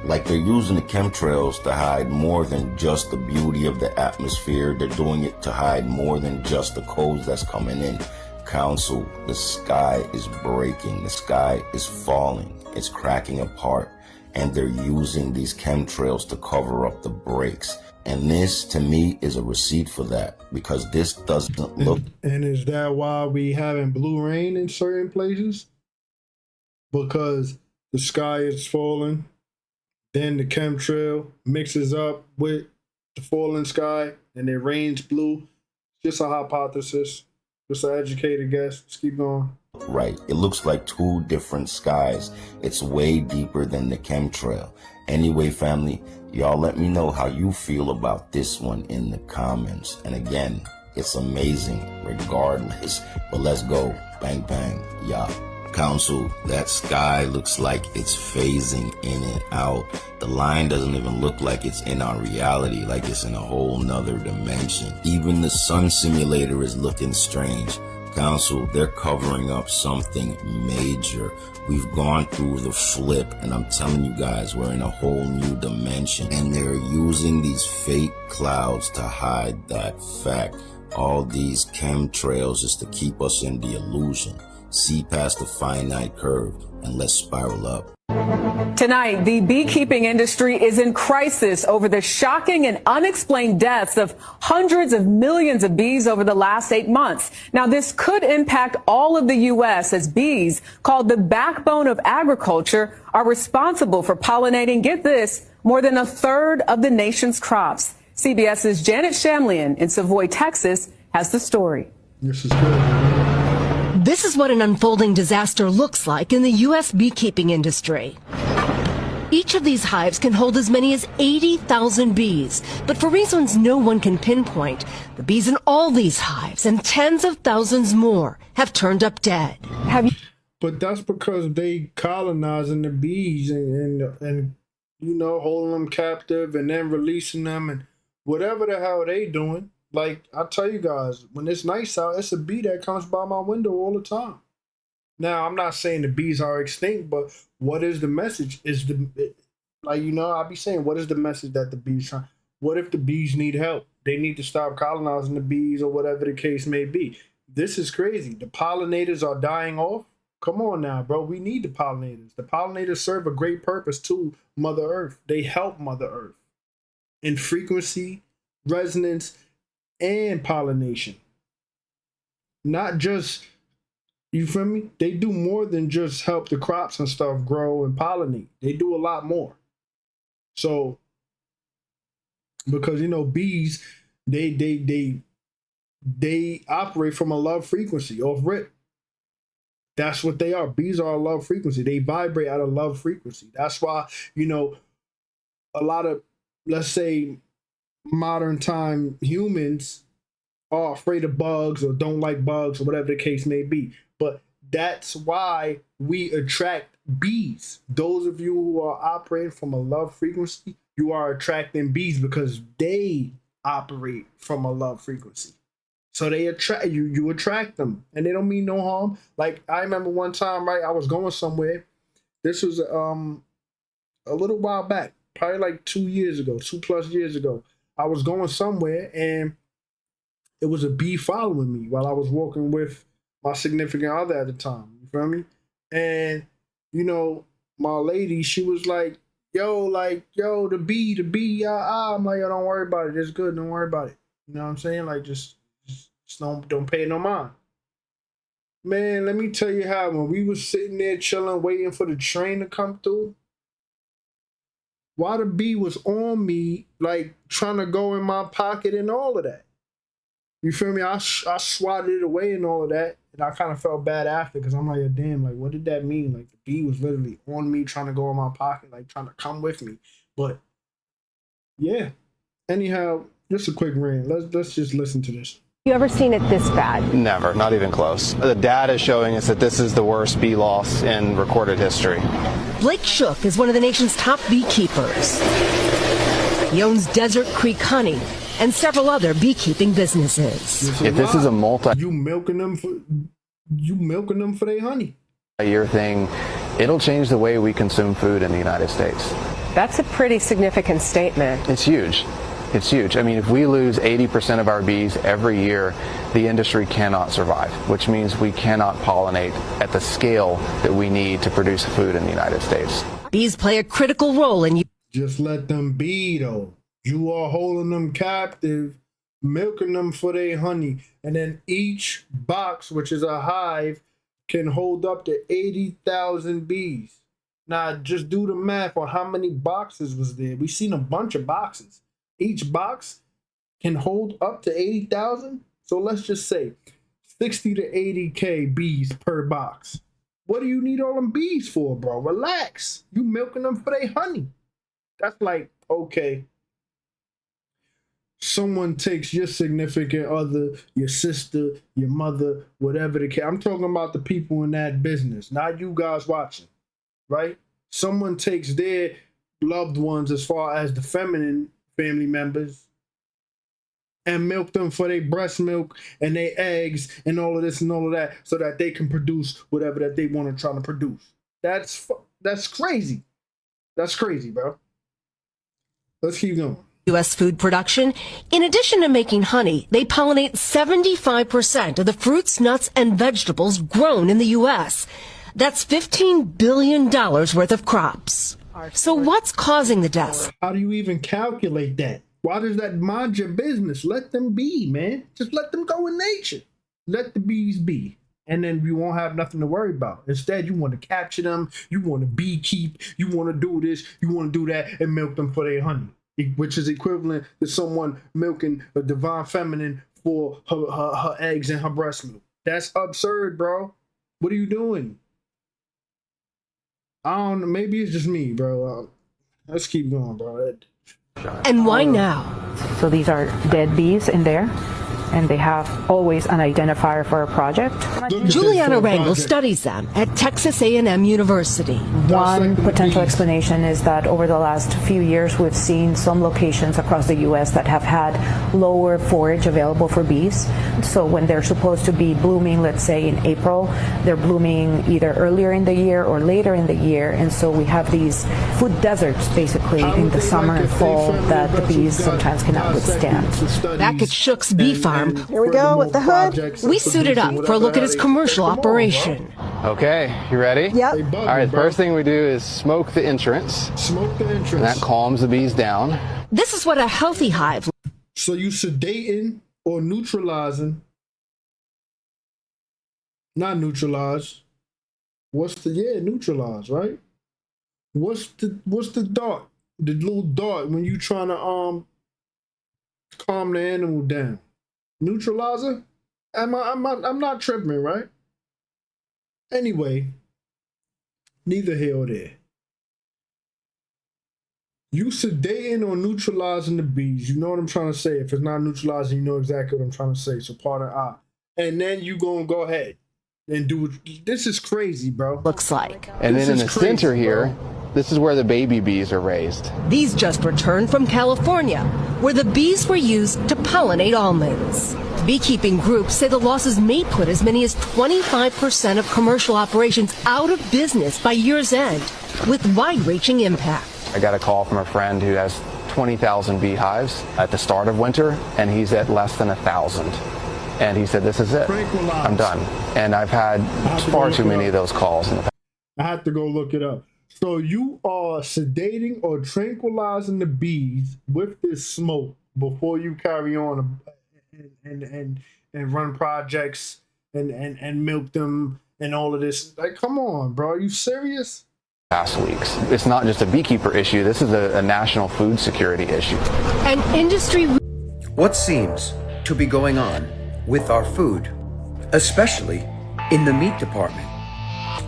Like they're using the chemtrails to hide more than just the beauty of the atmosphere. They're doing it to hide more than just the codes that's coming in. Council, the sky is breaking. The sky is falling. It's cracking apart. And they're using these chemtrails to cover up the breaks. And this, to me, is a receipt for that because this doesn't look... And is that why we having blue rain in certain places? Because the sky is falling. Then the chemtrail mixes up with the falling sky and it rains blue. Just a hypothesis. Just an educated guess. Let's keep going. Right. It looks like two different skies. It's way deeper than the chemtrail. Anyway, family, y'all let me know how you feel about this one in the comments. And again, it's amazing regardless. But let's go. Bang, bang. Yeah. Council, that sky looks like it's phasing in and out. The line doesn't even look like it's in our reality, like it's in a whole nother dimension. Even the sun simulator is looking strange. Council, they're covering up something major. We've gone through the flip, and I'm telling you guys, we're in a whole new dimension. And they're using these fake clouds to hide that fact. All these chemtrails is to keep us in the illusion. See past the finite curve and let's spiral up. Tonight, the beekeeping industry is in crisis over the shocking and unexplained deaths of hundreds of millions of bees over the last 8 months. Now, this could impact all of the U.S. as bees, called the backbone of agriculture, are responsible for pollinating, get this, more than a third of the nation's crops. CBS's Janet Shamlian in Savoy, Texas, has the story. This is good. This This is what an unfolding disaster looks like in the U.S. beekeeping industry. Each of these hives can hold as many as 80,000 bees, but for reasons no one can pinpoint, the bees in all these hives and tens of thousands more have turned up dead. But that's because they colonizing the bees and you know, holding them captive and then releasing them and whatever the hell they doing. Like, I tell you guys, when it's nice out, it's a bee that comes by my window all the time. Now, I'm not saying the bees are extinct, but what is the message? Like, you know, I'll be saying, what is the message that the bees trying? What if the bees need help? They need to stop colonizing the bees or whatever the case may be. This is crazy. The pollinators are dying off. Come on now, bro. We need the pollinators. The pollinators serve a great purpose to Mother Earth. They help Mother Earth in frequency, resonance, and pollination. Not just, you feel me? They do more than just help the crops and stuff grow and pollinate. They do a lot more. So, because, you know, bees, they operate from a love frequency off rip. That's what they are. Bees are a love frequency. They vibrate at a love frequency. That's why, you know, a lot of, let's say, modern time humans are afraid of bugs or don't like bugs or whatever the case may be. But that's why we attract bees. Those of you who are operating from a love frequency, you are attracting bees because they operate from a love frequency. So they attract you, you attract them, and they don't mean no harm. Like, I remember one time, right, I was going somewhere. This was a little while back, probably like 2 years ago, 2+ years ago. I was going somewhere, and it was a bee following me while I was walking with my significant other at the time. You feel me? And, you know, my lady, she was like, yo, the bee, I'm like, yo, don't worry about it. It's good. Don't worry about it. You know what I'm saying? Like, just don't pay no mind. Man, let me tell you how, when we was sitting there chilling, waiting for the train to come through, why the bee was on me, like, trying to go in my pocket and all of that. You feel me? I swatted it away and all of that, and I kind of felt bad after, because I'm like, damn, like, what did that mean? Like, the bee was literally on me, trying to go in my pocket, like, trying to come with me. But, yeah. Anyhow, just a quick rant. Let's just listen to this. You ever seen it this bad? Never, not even close. The data is showing us that this is the worst bee loss in recorded history. Blake Shook is one of the nation's top beekeepers. He owns Desert Creek Honey and several other beekeeping businesses. If this is a you milking them for their honey. Year thing, it'll change the way we consume food in the United States. That's a pretty significant statement. It's huge. It's huge. I mean, if we lose 80% of our bees every year, the industry cannot survive, which means we cannot pollinate at the scale that we need to produce food in the United States. Bees play a critical role in... Just let them be, though. You are holding them captive, milking them for their honey, and then each box, which is a hive, can hold up to 80,000 bees. Now, just do the math on how many boxes was there. We seen a bunch of boxes. Each box can hold up to 80,000. So let's just say 60 to 80K bees per box. What do you need all them bees for, bro? Relax. You milking them for their honey. That's like, okay, someone takes your significant other, your sister, your mother, whatever the case. I'm talking about the people in that business, not you guys watching, right? Someone takes their loved ones, as far as the feminine family members, and milk them for their breast milk and their eggs and all of this and all of that, so that they can produce whatever that they want to try to produce. That's crazy. That's crazy, bro. Let's keep going. U.S. food production. In addition to making honey, they pollinate 75% of the fruits, nuts, and vegetables grown in the U.S. That's $15 billion worth of crops. So what's causing the deaths? How do you even calculate that? Why does that mind your business? Let them be, man. Just let them go in nature. Let the bees be. And then we won't have nothing to worry about. Instead, you want to capture them. You want to beekeep. You want to do this. You want to do that and milk them for their honey, which is equivalent to someone milking a divine feminine for her eggs and her breast milk. That's absurd, bro. What are you doing? I don't know. Maybe it's just me, bro. Let's keep going, bro. And why now? So these are dead bees in there, and they have always an identifier for a project. Juliana Rangel studies them at Texas A&M University. One potential explanation is that over the last few years, we've seen some locations across the U.S. that have had lower forage available for bees. So when they're supposed to be blooming, let's say in April, they're blooming either earlier in the year or later in the year. And so we have these food deserts, basically, in the summer and fall that the bees sometimes cannot withstand. Back at Shook's Bee Farm, Here we go with the hood. we suited up for a look at his commercial operation. Okay, you ready? Yep. All right, the first thing we do is smoke the entrance. Smoke the entrance. And that calms the bees down. This is what a healthy hive. So you sedating or neutralizing? Not neutralize. Neutralize, right? What's the dart? The little dart when you trying to calm the animal down. Neutralizer? I'm not tripping, right? Anyway, neither here or there. You sedating or neutralizing the bees. You know what I'm trying to say. If it's not neutralizing, you know exactly what I'm trying to say. So pardon I. And then you gonna go ahead and do it. This is crazy, bro. Looks like. And then in the center here, this is where the baby bees are raised. These just returned from California, where the bees were used to pollinate almonds. Beekeeping groups say the losses may put as many as 25% of commercial operations out of business by year's end, with wide-reaching impact. I got a call from a friend who has 20,000 beehives at the start of winter, and he's at less than 1,000. And he said, this is it. I'm done. And I've had far too many of those calls in the past. I had to go look it up. So you are sedating or tranquilizing the bees with this smoke before you carry on and run projects and milk them and all of this. Like, come on, bro. Are you serious? Past weeks. It's not just a beekeeper issue. This is a national food security issue. An industry. What seems to be going on with our food, especially in the meat department?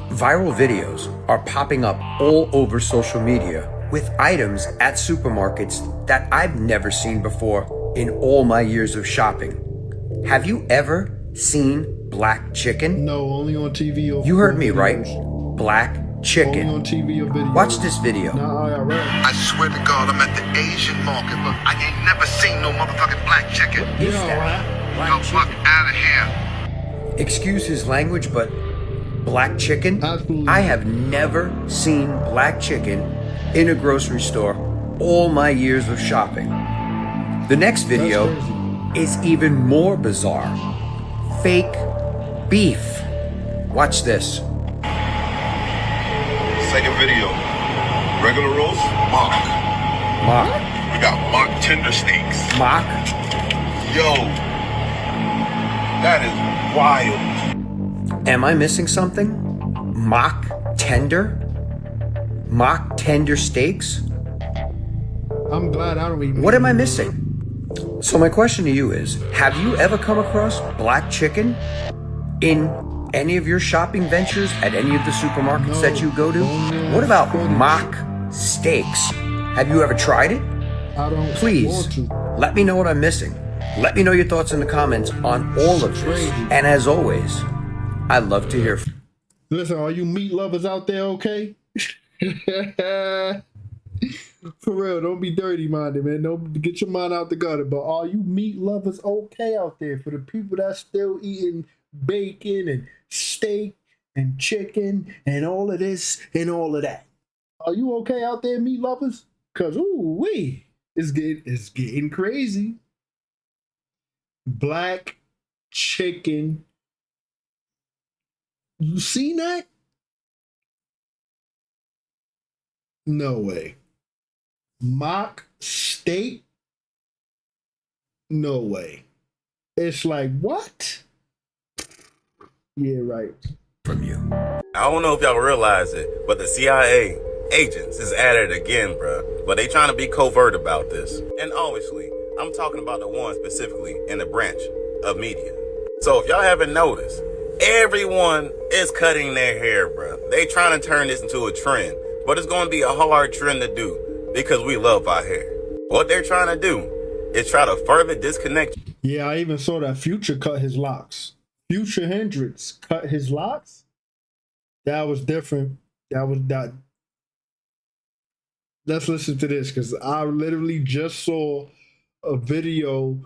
Viral videos are popping up all over social media with items at supermarkets that I've never seen before in all my years of shopping. Have you ever seen black chicken? No, only on TV. You heard me right. Black chicken. Only on TV or video. Watch this video. I swear to God, I'm at the Asian market, but I ain't never seen no motherfucking black chicken. Go fuck out of here. Excuse his language, but black chicken? Absolutely. I have never seen black chicken in a grocery store all my years of shopping. The next video is even more bizarre. Fake beef. Watch this. Second video. Regular roast, mock. Mock. We got mock tender steaks. Mock. Yo, that is wild. Am I missing something? Mock tender? Mock tender steaks? I'm glad I don't even. What am I missing? So my question to you is, have you ever come across black chicken in any of your shopping ventures at any of the supermarkets that you go to? What about mock steaks? Have you ever tried it? Please, let me know what I'm missing. Let me know your thoughts in the comments on all of this. And as always, I love to hear from you. Listen, are you meat lovers out there okay? For real, don't be dirty-minded, man. Don't get your mind out the gutter. But are you meat lovers okay out there? For the people that's still eating bacon and steak and chicken and all of this and all of that. Are you okay out there, meat lovers? Because, ooh-wee, it's getting crazy. Black chicken. You seen that? No way. Mock steak? No way. It's like, what? Yeah, right. From you. I don't know if y'all realize it, but the CIA agents is at it again, bruh. But they trying to be covert about this. And obviously, I'm talking about the ones specifically in the branch of media. So if y'all haven't noticed, Everyone is cutting their hair, bro. They trying to turn this into a trend, but it's going to be a hard trend to do because we love our hair. What they're trying to do is try to further disconnect. Yeah, I even saw that Future cut his locks. Future Hendrix cut his locks. That was different. That. Let's listen to this because I literally just saw a video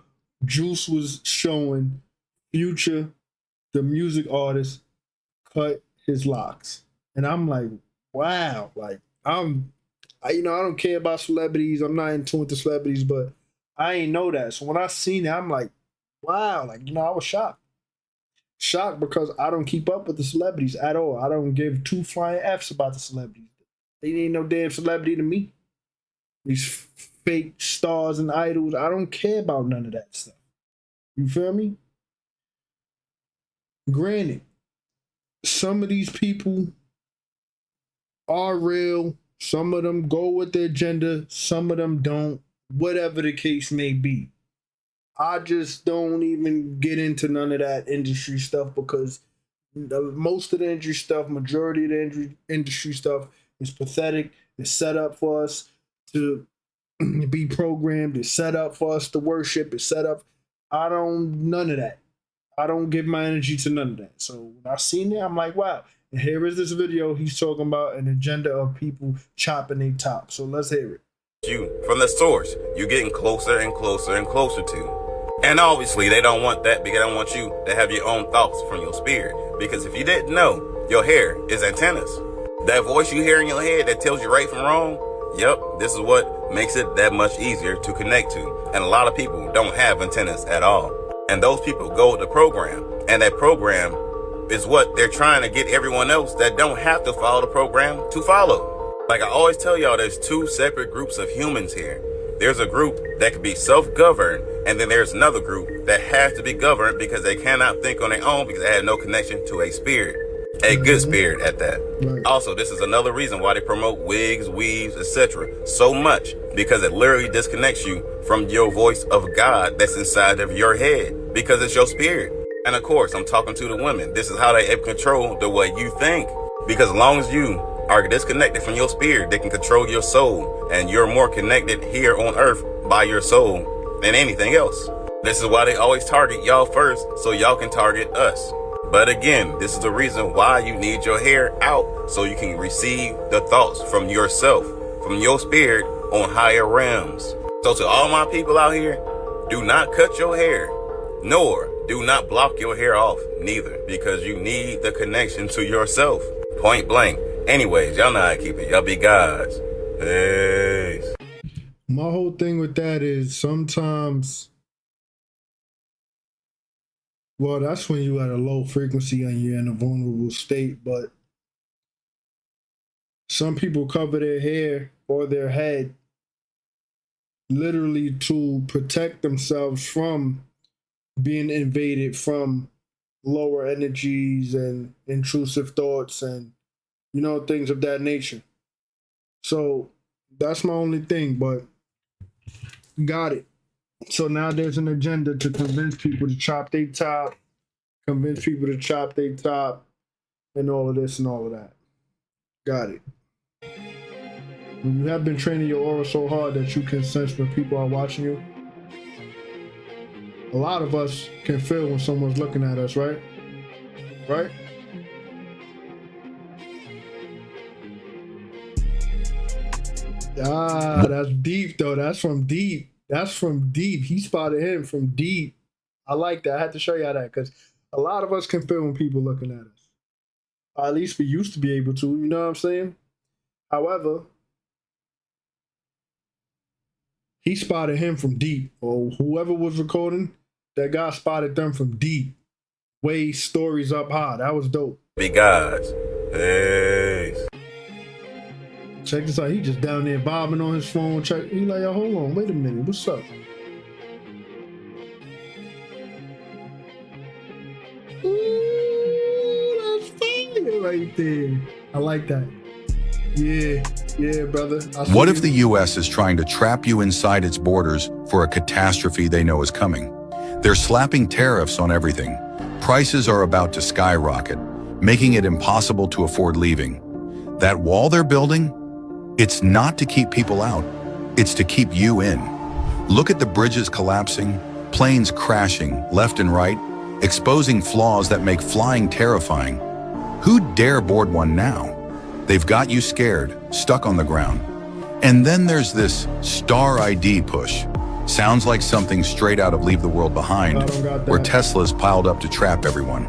Juice was showing Future, the music artist, cut his locks. And I'm like, wow. Like, I don't care about celebrities. I'm not in tune with the celebrities, but I ain't know that. So when I seen it, I'm like, wow. Like, I was shocked. Shocked because I don't keep up with the celebrities at all. I don't give two flying Fs about the celebrities. They ain't no damn celebrity to me. These fake stars and idols, I don't care about none of that stuff. You feel me? Granted, some of these people are real. Some of them go with their agenda. Some of them don't. Whatever the case may be. I just don't even get into none of that industry stuff because most of the industry stuff, majority of the industry stuff is pathetic. It's set up for us to be programmed. It's set up for us to worship. It's set up. None of that. I don't give my energy to none of that. So when I seen it, I'm like, wow. And here is this video. He's talking about an agenda of people chopping their top. So let's hear it. You from the source, you're getting closer and closer and closer to. And obviously they don't want that because they don't want you to have your own thoughts from your spirit. Because if you didn't know, your hair is antennas. That voice you hear in your head that tells you right from wrong, yep, this is what makes it that much easier to connect to. And a lot of people don't have antennas at all. And those people go with the program. And that program is what they're trying to get everyone else that don't have to follow the program to follow. Like I always tell y'all, there's two separate groups of humans here. There's a group that can be self-governed, and then there's another group that has to be governed because they cannot think on their own because they have no connection to a spirit. A good spirit at that. Right. Also, this is another reason why they promote wigs, weaves, etc. so much, because it literally disconnects you from your voice of God that's inside of your head, because it's your spirit. And of course, I'm talking to the women. This is how they control the way you think, because as long as you are disconnected from your spirit, they can control your soul, and you're more connected here on earth by your soul than anything else. This is why they always target y'all first, so y'all can target us. But again, this is the reason why you need your hair out, so you can receive the thoughts from yourself, from your spirit on higher realms. So to all my people out here, do not cut your hair, nor do not block your hair off, neither, because you need the connection to yourself. Point blank. Anyways, y'all know how to keep it. Y'all be gods. Peace. My whole thing with that is sometimes, well, that's when you're at a low frequency and you're in a vulnerable state, but some people cover their hair or their head literally to protect themselves from being invaded from lower energies and intrusive thoughts and, things of that nature. So that's my only thing, but got it. So now there's an agenda to convince people to chop their top, and all of this and all of that. Got it. When you have been training your aura so hard that you can sense when people are watching you, a lot of us can feel when someone's looking at us, right? Right? Ah, that's deep though. That's from deep. He spotted him from deep. I like that. I had to show y'all that because a lot of us can feel when people looking at us. Or at least we used to be able to, you know what I'm saying? However, he spotted him from deep. Or whoever was recording, that guy spotted them from deep. Way stories up high. That was dope. Be gods. Peace. Check this out. He just down there bobbing on his phone. He like, yo, hold on, wait a minute. What's up? Ooh, that's fire right there. I like that. Yeah, brother. What if the U.S. is trying to trap you inside its borders for a catastrophe they know is coming? They're slapping tariffs on everything, Prices are about to skyrocket, making it impossible to afford leaving. That wall they're building, it's not to keep people out, it's to keep you in. Look at the bridges collapsing, planes crashing left and right, exposing flaws that make flying terrifying. Who'd dare board one now? They've got you scared, stuck on the ground. And then there's this Star ID push. Sounds like something straight out of Leave the World Behind, where Tesla's piled up to trap everyone.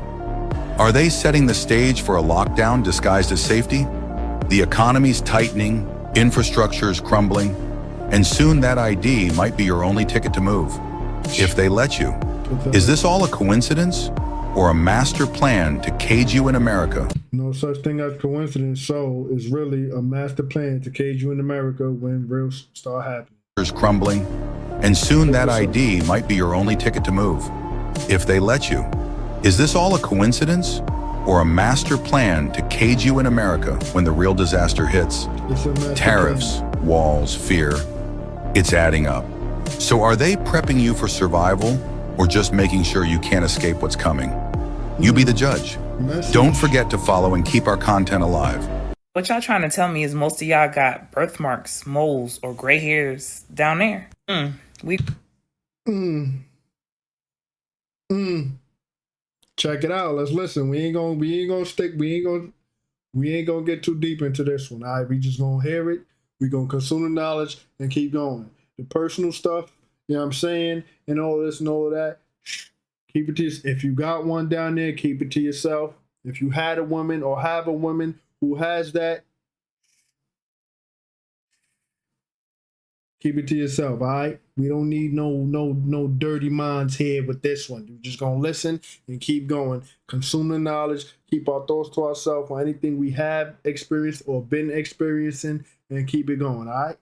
Are they setting the stage for a lockdown disguised as safety? The economy's tightening, infrastructure's crumbling, and soon that ID might be your only ticket to move, if they let you. Is this all a coincidence or a master plan to cage you in America? No such thing as coincidence. So it's really a master plan to cage you in America when real start happening. Crumbling, and soon that ID might be your only ticket to move, if they let you. Is this all a coincidence or a master plan to cage you in America when the real disaster hits? Tariffs, walls, fear, it's adding up. So are they prepping you for survival or just making sure you can't escape what's coming? You be the judge. Don't forget to follow and keep our content alive. What y'all trying to tell me is most of y'all got birthmarks, moles, or gray hairs down there. Check it out. Let's listen. We ain't gonna get too deep into this one. All right, we just gonna hear it. We gonna consume the knowledge and keep going. The personal stuff, you know what I'm saying, and all this and all of that, keep it to yourself. If you got one down there, keep it to yourself. If you had a woman or have a woman who has that, keep it to yourself, all right? We don't need no dirty minds here with this one. You're just gonna listen and keep going. Consume the knowledge, keep our thoughts to ourselves on anything we have experienced or been experiencing, and keep it going, all right?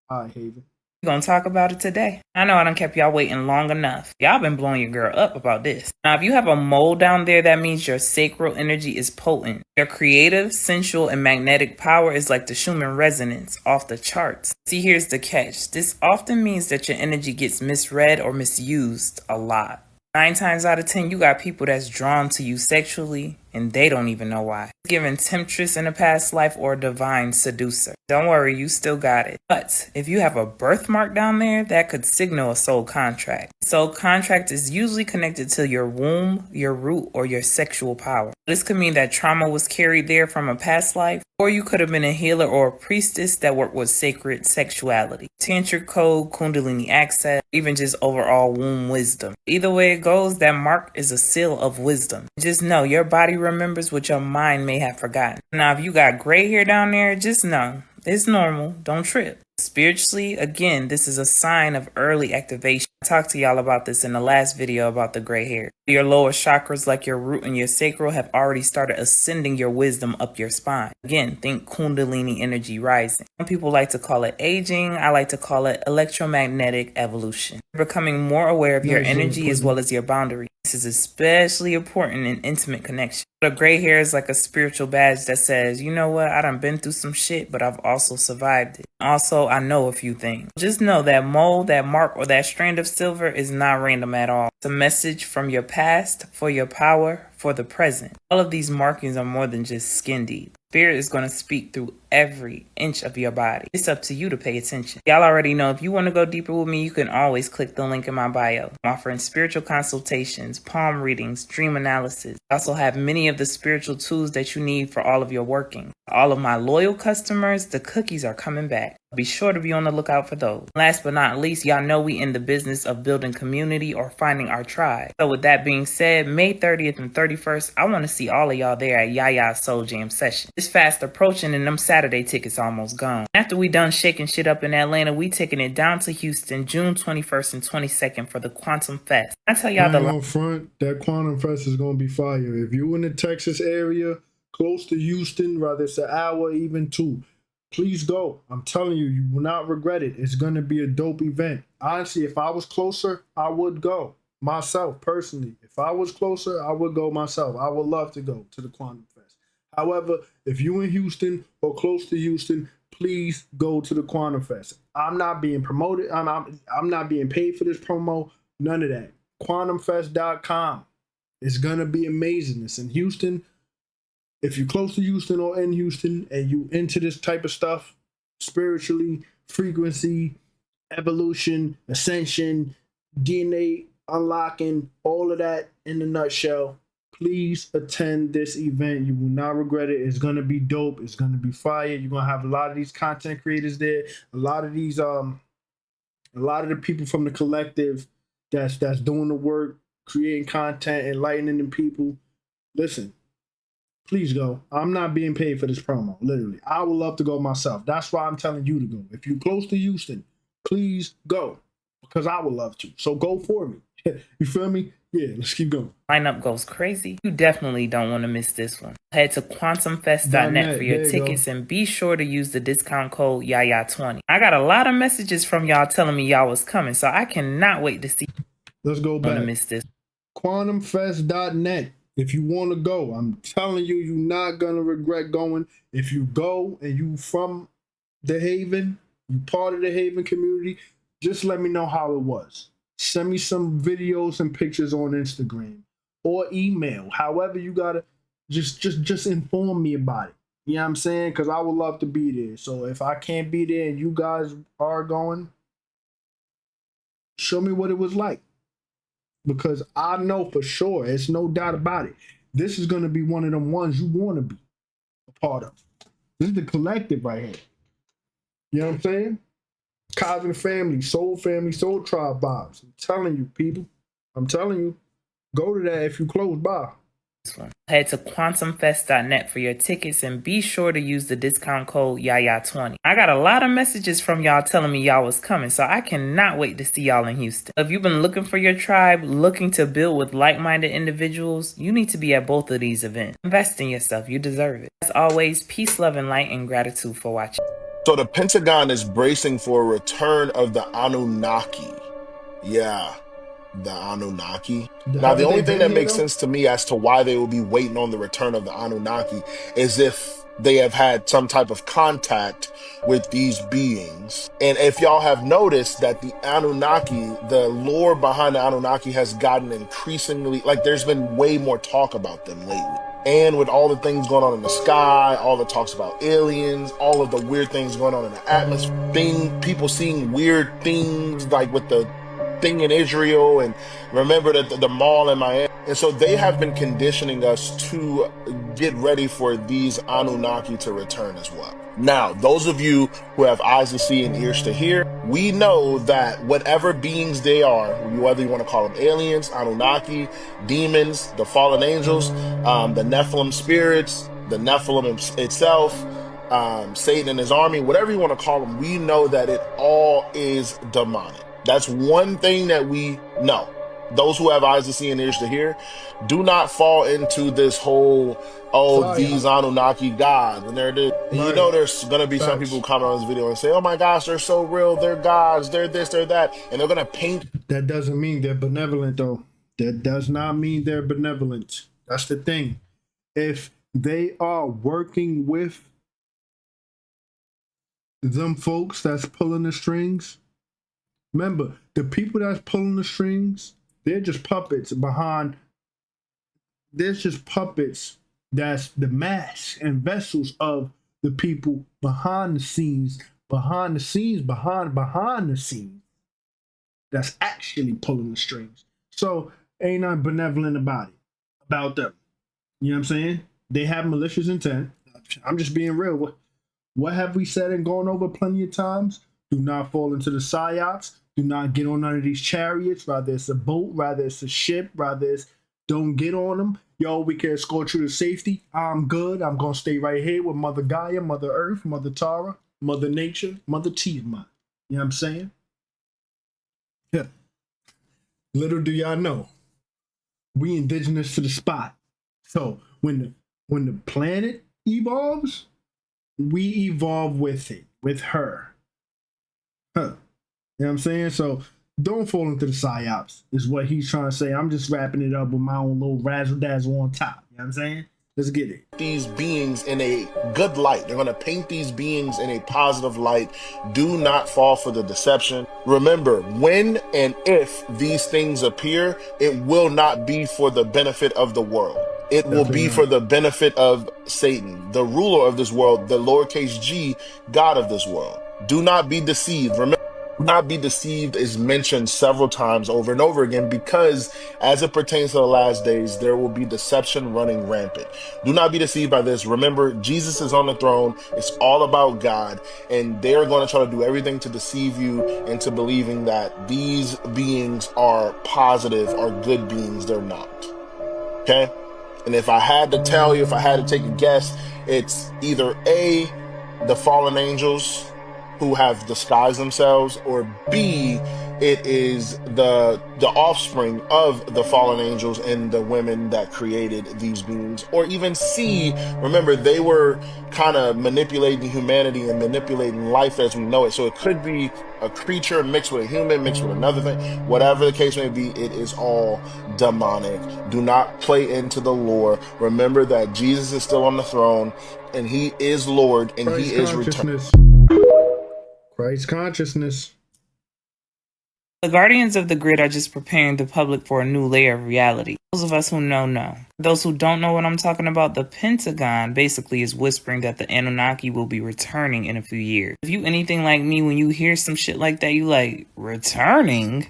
All right, Haven. We're gonna talk about it today. I know I done kept y'all waiting long enough. Y'all been blowing your girl up about this. Now, if you have a mole down there, that means your sacral energy is potent. Your creative, sensual, and magnetic power is like the Schumann resonance, off the charts. See, here's the catch. This often means that your energy gets misread or misused a lot. 9 times out of 10, you got people that's drawn to you sexually, and they don't even know why. Given temptress in a past life or a divine seducer. Don't worry, you still got it. But if you have a birthmark down there, that could signal a soul contract. Soul contract is usually connected to your womb, your root, or your sexual power. This could mean that trauma was carried there from a past life, or you could have been a healer or a priestess that worked with sacred sexuality, tantric code, kundalini access, even just overall womb wisdom. Either way it goes, that mark is a seal of wisdom. Just know your body remembers what your mind may have forgotten. Now, if you got gray hair down there, just know it's normal. Don't trip. Spiritually, again, this is a sign of early activation. I talked to y'all about this in the last video about the gray hair. Your lower chakras like your root and your sacral have already started ascending your wisdom up your spine. Again, think kundalini energy rising. Some people like to call it aging. I like to call it electromagnetic evolution. You're becoming more aware of your energy as well as your boundaries. This is especially important in intimate connection. The gray hair is like a spiritual badge that says, you know what, I done been through some shit, but I've also survived it. Also, I know a few things. Just know that mole, that mark, or that strand of silver is not random at all. It's a message from your past, for your power, for the present. All of these markings are more than just skin deep. Spirit is going to speak through every inch of your body. It's up to you to pay attention. Y'all already know if you want to go deeper with me, you can always click the link in my bio. I'm offering spiritual consultations, palm readings, dream analysis. I also have many of the spiritual tools that you need for all of your working. All of my loyal customers, the cookies are coming back. Be sure to be on the lookout for those. Last but not least, y'all know we in the business of building community or finding our tribe. So with that being said, May 30th and 31st, I want to see all of y'all there at Yaya's Soul Jam session. It's fast approaching and them Saturday tickets almost gone. After we done shaking shit up in Atlanta, we taking it down to Houston June 21st and 22nd for the Quantum Fest. I tell y'all the front, that Quantum Fest is going to be fire. If you in the Texas area, close to Houston, whether it's an hour, even 2, please go. I'm telling you, you will not regret it. It's going to be a dope event. Honestly, if I was closer, I would go myself personally. If I was closer, I would go myself. I would love to go to the Quantum Fest. However, if you in Houston or close to Houston, please go to the Quantum Fest. I'm not being promoted. I'm not being paid for this promo. None of that. QuantumFest.com. It's gonna be amazing. It's in Houston. If you're close to Houston or in Houston and you into this type of stuff, spiritually, frequency, evolution, ascension, DNA unlocking, all of that in a nutshell, please attend this event. You will not regret it. It's gonna be dope. It's gonna be fire. You're gonna have a lot of these content creators there, a lot of the people from the collective that's doing the work, creating content, enlightening the people. Listen, please go. I'm not being paid for this promo, literally. I would love to go myself. That's why I'm telling you to go. If you're close to Houston, please go, because I would love to. So go for me. You feel me? Yeah, let's keep going. Lineup goes crazy. You definitely don't want to miss this one. Head to quantumfest.net for your tickets and be sure to use the discount code YAYA20. I got a lot of messages from y'all telling me y'all was coming, so I cannot wait to see. Let's go back. Miss this. Quantumfest.net. If you want to go, I'm telling you, you're not going to regret going. If you go and you from the Haven, you part of the Haven community, just let me know how it was. Send me some videos and pictures on Instagram or email. However you got to, just inform me about it. You know what I'm saying? Because I would love to be there. So if I can't be there and you guys are going, show me what it was like. Because I know for sure, it's no doubt about it, this is going to be one of them ones you want to be a part of. This is the collective right here. You know what I'm saying? Cosmic family, soul tribe vibes. I'm telling you, people. I'm telling you. Go to that if you close by. Head to quantumfest.net for your tickets and be sure to use the discount code YAYA20. I got a lot of messages from y'all telling me y'all was coming, so I cannot wait to see y'all in Houston. If you've been looking for your tribe, looking to build with like-minded individuals, you need to be at both of these events. Invest in yourself. You deserve it. As always, peace, love, and light, and gratitude for watching. So the Pentagon is bracing for a return of the Anunnaki. Yeah. The Anunnaki. Now, the only thing that makes sense to me as to why they will be waiting on the return of the Anunnaki is if they have had some type of contact with these beings. And if y'all have noticed that the Anunnaki, the lore behind the Anunnaki has gotten increasingly, like there's been way more talk about them lately. And with all the things going on in the sky, all the talks about aliens, all of the weird things going on in the atmosphere, people seeing weird things like with the thing in Israel, and remember that the mall in Miami. And so they have been conditioning us to get ready for these Anunnaki to return as well. Now, those of you who have eyes to see and ears to hear, we know that whatever beings they are, whether you want to call them aliens, Anunnaki, demons, the fallen angels, the Nephilim spirits, the Nephilim itself, Satan and his army, whatever you want to call them, we know that it all is demonic. That's one thing that we know. Those who have eyes to see and ears to hear, do not fall into this whole, these Anunnaki gods. And there it is. And you know there's going to be some people who comment on this video and say, oh my gosh, they're so real. They're gods. They're this, they're that. And they're going to paint. That doesn't mean they're benevolent, though. That does not mean they're benevolent. That's the thing. If they are working with them folks that's pulling the strings, remember, the people that's pulling the strings, they're just puppets behind. There's just puppets that's the masks and vessels of the people behind the scenes, that's actually pulling the strings. So ain't nothing benevolent about it, about them. You know what I'm saying? They have malicious intent. I'm just being real. What have we said and gone over plenty of times? Do not fall into the psyops. Do not get on none of these chariots, rather it's a boat, rather it's a ship, rather it's don't get on them. Yo, we can escort you to safety. I'm good. I'm going to stay right here with Mother Gaia, Mother Earth, Mother Tara, Mother Nature, Mother Tiamat. You know what I'm saying? Yeah. Little do y'all know, we indigenous to the spot. So when the planet evolves, we evolve with it, with her. Huh. You know what I'm saying? So don't fall into the psyops, is what he's trying to say. I'm just wrapping it up with my own little razzle dazzle on top. You know what I'm saying? Let's get it. These beings in a good light. They're going to paint these beings in a positive light. Do not fall for the deception. Remember, when and if these things appear, it will not be for the benefit of the world. It will be for the benefit of Satan, the ruler of this world, the lowercase g, God of this world. Do not be deceived. Remember, not be deceived is mentioned several times over and over again, because as it pertains to the last days, there will be deception running rampant. Do not be deceived by this. Remember, Jesus is on the throne. It's all about God, and they're going to try to do everything to deceive you into believing that these beings are positive or good beings. They're not. Okay? And if I had to tell you, if I had to take a guess, it's either A, the fallen angels who have disguised themselves, or B, it is the offspring of the fallen angels and the women that created these beings, or even C, remember, they were kind of manipulating humanity and manipulating life as we know it. So it could be a creature mixed with a human, mixed with another thing. Whatever the case may be, it is all demonic. Do not play into the lore. Remember that Jesus is still on the throne, and he is Lord, and he is returned. Christ consciousness. The guardians of the grid are just preparing the public for a new layer of reality. Those of us who know. Those who don't know what I'm talking about, the Pentagon basically is whispering that the Anunnaki will be returning in a few years. If you anything like me, when you hear some shit like that, you like, returning?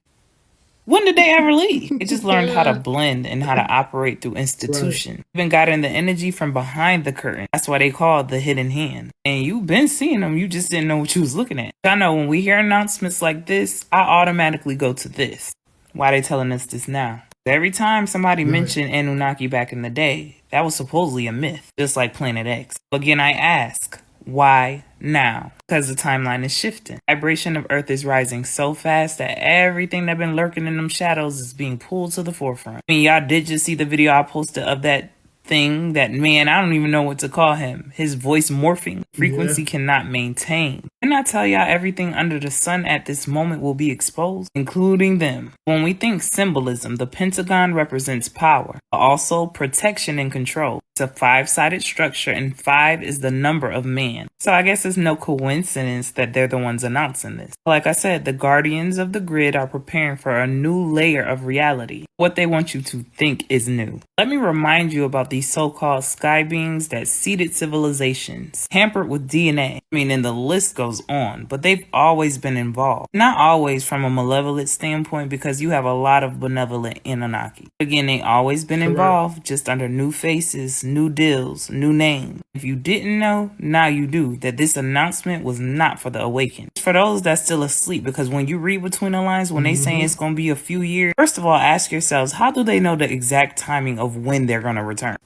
When did they ever leave? They just learned how to blend and how to operate through institution. Right. Even got in the energy from behind the curtain. That's why they call it the hidden hand. And you've been seeing them, you just didn't know what you was looking at. I know when we hear announcements like this, I automatically go to this. Why they telling us this now? Every time somebody mentioned Anunnaki back in the day, that was supposedly a myth, just like Planet X. Again, I ask, why now? Because the timeline is shifting. Vibration of Earth is rising so fast that everything that been lurking in them shadows is being pulled to the forefront. I mean, y'all did just see the video I posted of that thing, that man, I don't even know what to call him. His voice morphing. Frequency cannot maintain. Can I tell y'all everything under the sun at this moment will be exposed, including them? When we think symbolism, the Pentagon represents power, but also protection and control. It's a 5-sided structure, and 5 is the number of man. So I guess it's no coincidence that they're the ones announcing this. Like I said, the guardians of the grid are preparing for a new layer of reality. What they want you to think is new. Let me remind you about these so-called sky beings that seeded civilizations, hampered with DNA. I mean, and the list goes on, but they've always been involved. Not always from a malevolent standpoint, because you have a lot of benevolent Anunnaki. Again, they always been involved, just under new faces, new deals, new names. If you didn't know, now you do, that this announcement was not for the awakened. It's for those that's still asleep, because when you read between the lines, when they say it's going to be a few years, first of all, ask yourselves, how do they know the exact timing of when they're going to return?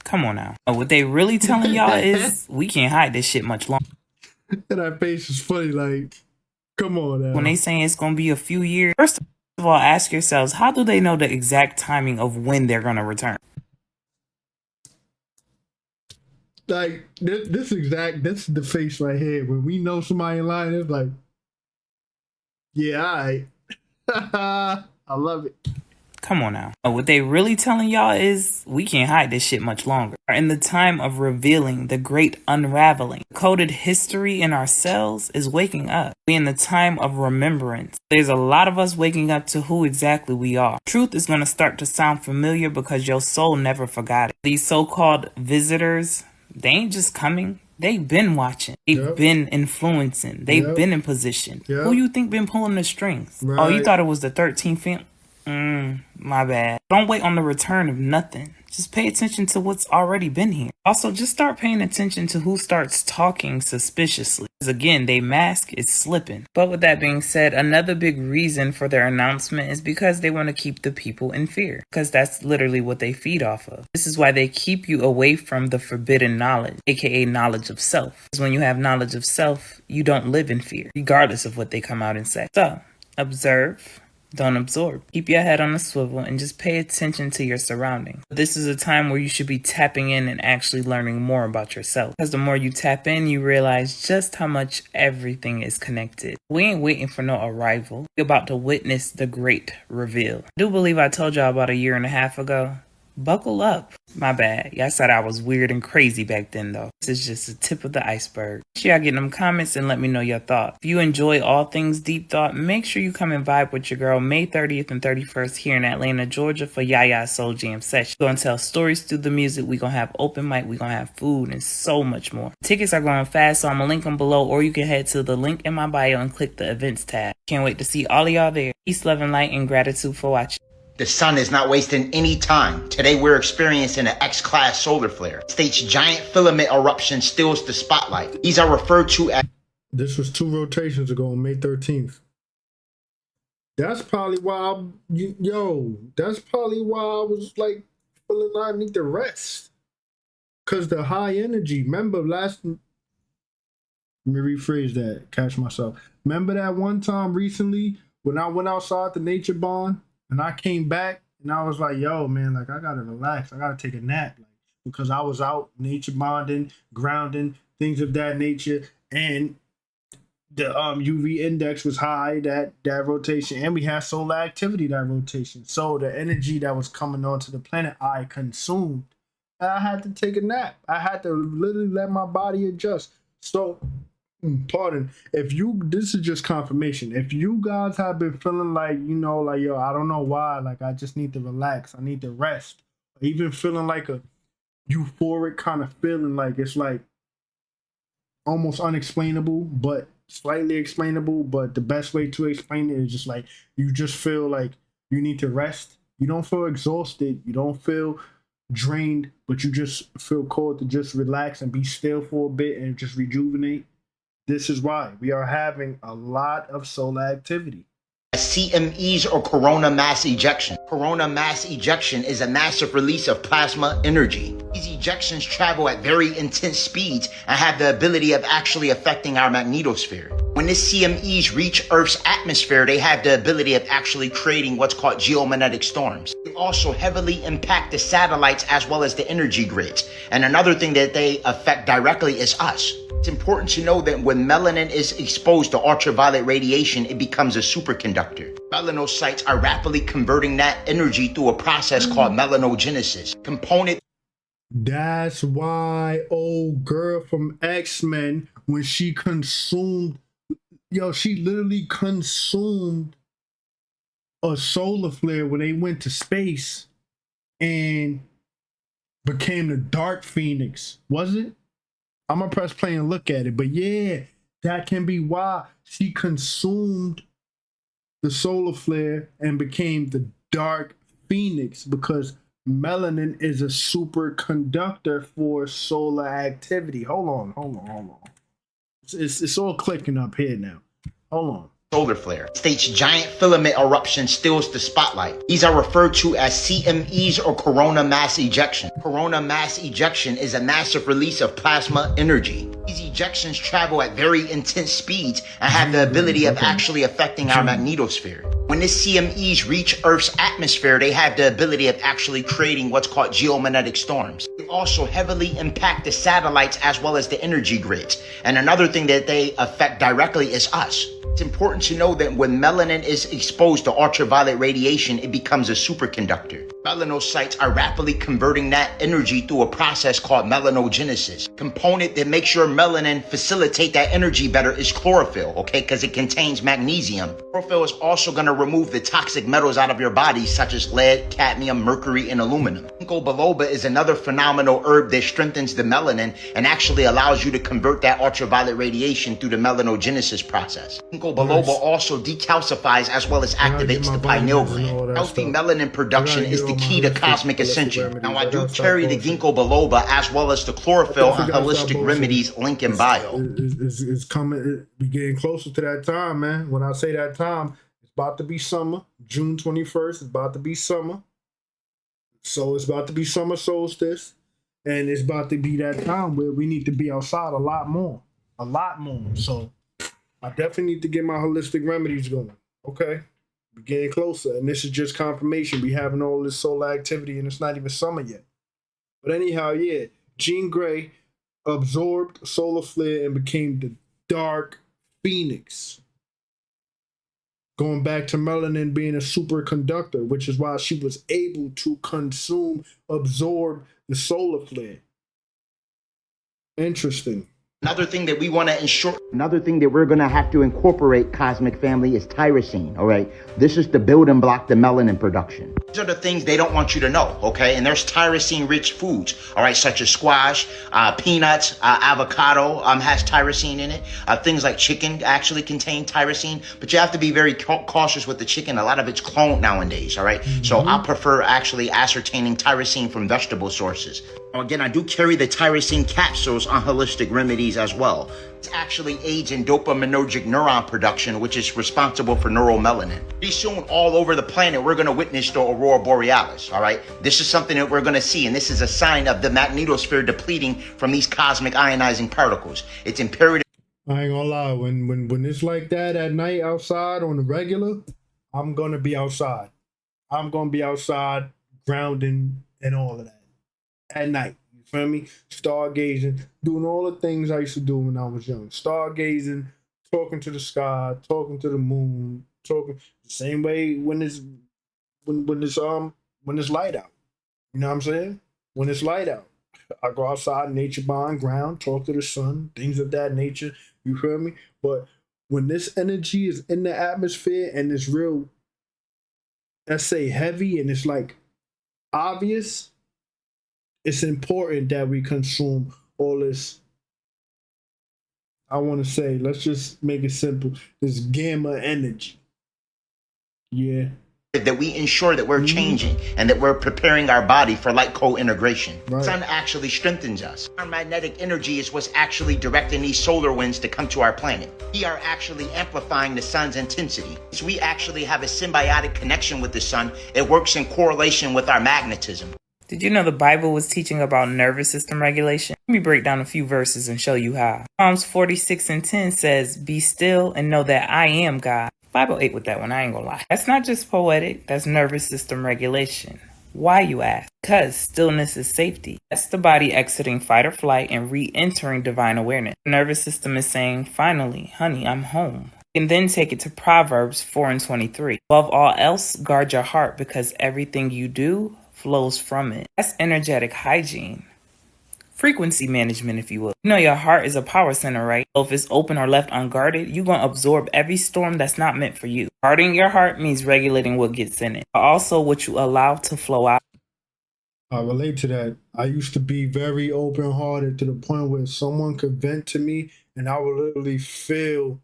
Come on now. What they really telling y'all is, we can't hide this shit much longer. And that face is funny, like, come on now. When they say it's going to be a few years, first of all, ask yourselves, how do they know the exact timing of when they're going to return? Like, this is the face right here. When we know somebody in line, it's like, yeah, all right. I love it. Come on now. What they really telling y'all is, we can't hide this shit much longer. In the time of revealing the great unraveling, coded history in our cells is waking up. We in the time of remembrance. There's a lot of us waking up to who exactly we are. Truth is going to start to sound familiar because your soul never forgot it. These so-called visitors, they ain't just coming. They've been watching. They've been influencing. They've been in position. Who you think been pulling the strings? Right. Oh, you thought it was the 13th film? My bad. Don't wait on the return of nothing. Just pay attention to what's already been here. Also, just start paying attention to who starts talking suspiciously. Because again, they mask is slipping. But with that being said, another big reason for their announcement is because they want to keep the people in fear. Because that's literally what they feed off of. This is why they keep you away from the forbidden knowledge, aka knowledge of self. Because when you have knowledge of self, you don't live in fear, regardless of what they come out and say. So, observe. Don't absorb. Keep your head on a swivel and just pay attention to your surroundings. This is a time where you should be tapping in and actually learning more about yourself. Because the more you tap in, you realize just how much everything is connected. We ain't waiting for no arrival. We're about to witness the great reveal. I do believe I told y'all about a year and a half ago Buckle up. My bad. Y'all said I was weird and crazy back then, though. This is just the tip of the iceberg. Make sure y'all get in them comments and let me know your thoughts. If you enjoy all things deep thought, make sure you come and vibe with your girl May 30th and 31st here in Atlanta, Georgia for Yaya's Soul Jam session. We're going to tell stories through the music. We're going to have open mic. We're going to have food and so much more. Tickets are going fast, so I'm going to link them below, or you can head to the link in my bio and click the events tab. Can't wait to see all of y'all there. Peace, love, and light, and gratitude for watching. The sun is not wasting any time. Today we're experiencing an X-class solar flare. State's giant filament eruption steals the spotlight. These are referred to as... This was 2 rotations ago on May 13th. That's probably why that's probably why I was like feeling I need to rest. Cause the high energy, remember let me rephrase that, catch myself. Remember that one time recently when I went outside the nature bond? And I came back and I was like, yo, man, like I gotta relax. I gotta take a nap. Like, because I was out nature bonding, grounding, things of that nature. And the UV index was high, that rotation. And we had solar activity, that rotation. So the energy that was coming onto the planet, I consumed. And I had to take a nap. I had to literally let my body adjust. So pardon, this is just confirmation. If you guys have been feeling like, like, yo, I don't know why, like, I just need to relax, I need to rest, or even feeling like a euphoric kind of feeling, like it's like almost unexplainable, but slightly explainable, but the best way to explain it is just like, you just feel like you need to rest. You don't feel exhausted, you don't feel drained, but you just feel called to just relax and be still for a bit and just rejuvenate. This is why we are having a lot of solar activity. CMEs, or corona mass ejection. Corona mass ejection is a massive release of plasma energy. These ejections travel at very intense speeds and have the ability of actually affecting our magnetosphere. When the CMEs reach Earth's atmosphere, they have the ability of actually creating what's called geomagnetic storms. They also heavily impact the satellites as well as the energy grids. And another thing that they affect directly is us. It's important to know that when melanin is exposed to ultraviolet radiation, it becomes a superconductor. Melanocytes are rapidly converting that energy through a process called melanogenesis. That's why old girl from X-Men, when she consumed, she literally consumed a solar flare when they went to space and became the Dark Phoenix, was it? I'm gonna press play and look at it, but yeah, that can be why she consumed the solar flare and became the Dark Phoenix, because melanin is a superconductor for solar activity. Hold on. It's all clicking up here now. Hold on. Solar flare. State's giant filament eruption steals the spotlight. These are referred to as CMEs, or corona mass ejection. Corona mass ejection is a massive release of plasma energy. These ejections travel at very intense speeds and have the ability of actually affecting our magnetosphere. When the CMEs reach Earth's atmosphere, they have the ability of actually creating what's called geomagnetic storms. They also heavily impact the satellites as well as the energy grids. And another thing that they affect directly is us. It's important to know that when melanin is exposed to ultraviolet radiation, it becomes a superconductor. Melanocytes are rapidly converting that energy through a process called melanogenesis. Component that makes your melanin facilitate that energy better is chlorophyll, okay? Because it contains magnesium. Chlorophyll is also going to remove the toxic metals out of your body, such as lead, cadmium, mercury, and aluminum. Ginkgo biloba is another phenomenal herb that strengthens the melanin and actually allows you to convert that ultraviolet radiation through the melanogenesis process. Ginkgo biloba also decalcifies as well as activates the pineal gland. Healthy melanin production is the key to cosmic ascension. Now, I do carry the ginkgo biloba as well as the chlorophyll and holistic remedies link in bio. It's coming. We getting closer to that time, man. When I say that time, it's about to be summer. June 21st is about to be summer. So it's about to be summer solstice. And it's about to be that time where we need to be outside a lot more. A lot more. So I definitely need to get my holistic remedies going. Okay? We're getting closer. And this is just confirmation. We having all this solar activity and it's not even summer yet. But anyhow, yeah. Jean Grey absorbed solar flare and became the Dark Phoenix. Going back to melanin being a superconductor, which is why she was able to absorb the solar flare. Interesting. Another thing that we want to ensure, another thing that we're going to have to incorporate, Cosmic Family, is tyrosine, all right? This is the building block, the melanin production. These are the things they don't want you to know, okay? And there's tyrosine-rich foods, all right, such as squash, peanuts, avocado has tyrosine in it. Things like chicken actually contain tyrosine, but you have to be very cautious with the chicken. A lot of it's cloned nowadays, all right? So I prefer actually ascertaining tyrosine from vegetable sources. Again, I do carry the tyrosine capsules on Holistic Remedies as well. It actually aids in dopaminergic neuron production, which is responsible for neuromelanin. Pretty soon, all over the planet, we're going to witness the aurora borealis, all right? This is something that we're going to see, and this is a sign of the magnetosphere depleting from these cosmic ionizing particles. It's imperative. I ain't gonna lie, when it's like that at night outside on the regular, I'm going to be outside. I'm going to be outside grounding and all of that. At night, you feel me? Stargazing, doing all the things I used to do when I was young. Stargazing, talking to the sky, talking to the moon, talking the same way when it's light out. You know what I'm saying? When it's light out, I go outside, nature bond, ground, talk to the sun, things of that nature. You feel me? But when this energy is in the atmosphere and it's real, let's say heavy, and it's like obvious, it's important that we consume all this, I want to say, let's just make it simple, this gamma energy. Yeah. That we ensure that we're changing and that we're preparing our body for light co-integration. Right. The sun actually strengthens us. Our magnetic energy is what's actually directing these solar winds to come to our planet. We are actually amplifying the sun's intensity. So we actually have a symbiotic connection with the sun. It works in correlation with our magnetism. Did you know the Bible was teaching about nervous system regulation? Let me break down a few verses and show you how. Psalms 46:10 says, "Be still and know that I am God." Bible ate with that one, I ain't gonna lie. That's not just poetic, that's nervous system regulation. Why, you ask? Because stillness is safety. That's the body exiting fight or flight and re-entering divine awareness. The nervous system is saying, finally, honey, I'm home. You can then take it to Proverbs 4:23. Above all else, guard your heart because everything you do flows from it. That's energetic hygiene. Frequency management, if you will. You know your heart is a power center, right? So if it's open or left unguarded, you're going to absorb every storm that's not meant for you. Guarding your heart means regulating what gets in it, but also what you allow to flow out. I relate to that. I used to be very open-hearted to the point where someone could vent to me and I would literally feel,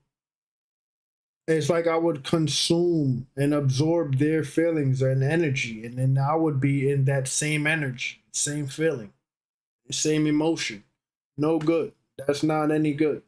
it's like I would consume and absorb their feelings and energy, and then I would be in that same energy, same feeling, same emotion. No good. That's not any good.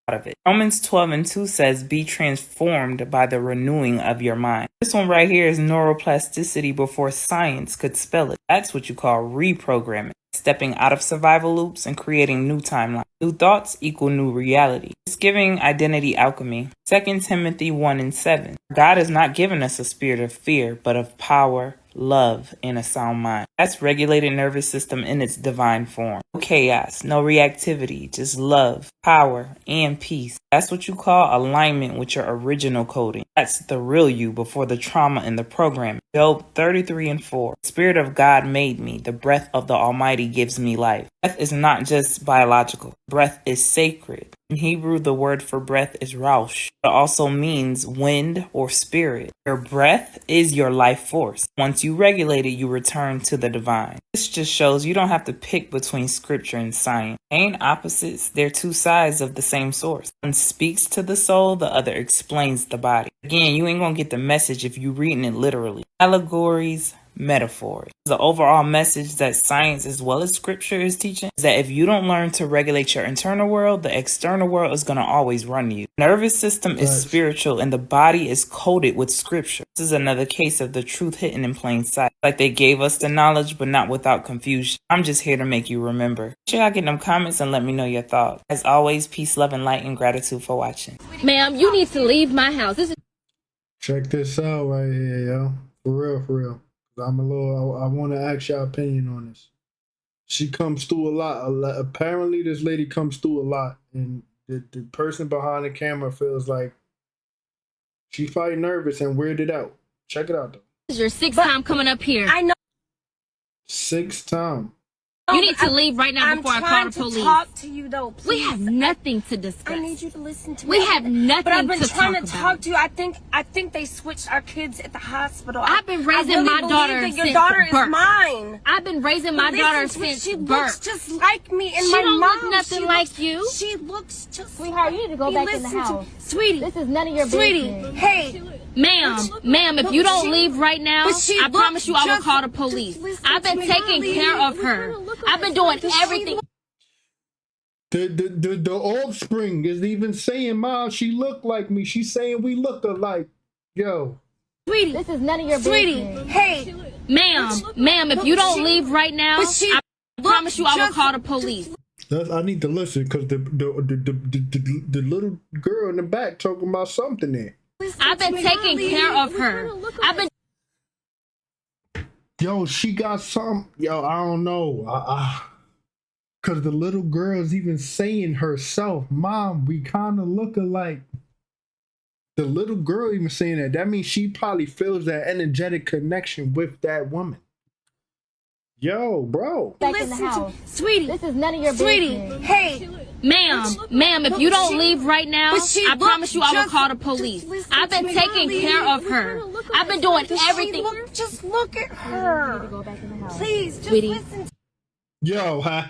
Of it. Romans 12:2 says, be transformed by the renewing of your mind. This one right here is neuroplasticity before science could spell it. That's what you call reprogramming. Stepping out of survival loops and creating new timelines. New thoughts equal new reality. It's giving identity alchemy. 2 Timothy 1:7. God has not given us a spirit of fear, but of power, love, and a sound mind. That's regulated nervous system in its divine form. No chaos, no reactivity, just love, power, and peace. That's what you call alignment with your original coding. That's the real you before the trauma and the programming. Job 33:4. The Spirit of God made me. The breath of the Almighty gives me life. Breath is not just biological. Breath is sacred. In Hebrew, the word for breath is raush. It also means wind or spirit. Your breath is your life force. Once you regulate it, you return to the divine. This just shows you don't have to pick between scripture and science. They ain't opposites. They're two sides of the same source. One speaks to the soul, the other explains the body. Again, you ain't gonna get the message if you reading it literally. Allegories, metaphors. The overall message that science as well as scripture is teaching is that if you don't learn to regulate your internal world, the external world is going to always run you. Nervous system is spiritual and the body is coded with scripture. This is another case of the truth hidden in plain sight. Like they gave us the knowledge but not without confusion. I'm just here to make you remember. Make sure y'all get them comments and let me know your thoughts. As always, peace, love, and light, and gratitude for watching. Ma'am, you need to leave my house. Check this out right here, yo. For real, for real. I want to ask your opinion on this. She comes through a lot. Apparently, this lady comes through a lot, and the person behind the camera feels like She's probably nervous and weirded out. Check it out, though. This is your sixth time coming up here. I know. 6th time. You need to leave right now before I call the police. I'm trying to talk to you, though, please. We have nothing to discuss. I need you to listen to me. We have nothing But I've been to trying talk to talk about. to you. I think they switched our kids at the hospital. I've been raising I really my believe daughter that your since daughter birth. is mine. I've been raising my Listen daughter to me. since She birth. looks just like me and She my don't mom. look nothing She like looks- you. She looks just Sweetheart, you need to go Hey, back in the listen to- house. Sweetie. This is none of your Sweetie, business. hey. Ma'am, if you don't leave right now, But she I promise you I will looks call the just- police. just listen I've been to me. taking care of her. I've been doing everything. The offspring is even saying, Mom, she looked like me. She's saying we look alike. Yo. Sweetie. This is none of your Sweetie, business. hey. Ma'am, if you don't leave right now, I promise you I will call the police. I need to listen because the little girl in the back talking about something there. I've been taking care of her. I've been. Yo, she got some. Yo, I don't know. Because the little girl's even saying herself, Mom, we kind of look alike. The little girl even saying that. That means she probably feels that energetic connection with that woman. Yo, bro. Back in the house. Sweetie. This is none of your Sweetie, business. hey. Ma'am, if you don't leave right now, I promise you I will just- call the police. listen I've to been me. taking care of her. I've been doing everything. Just look at her. Please, just Sweetie. listen to Yo, huh?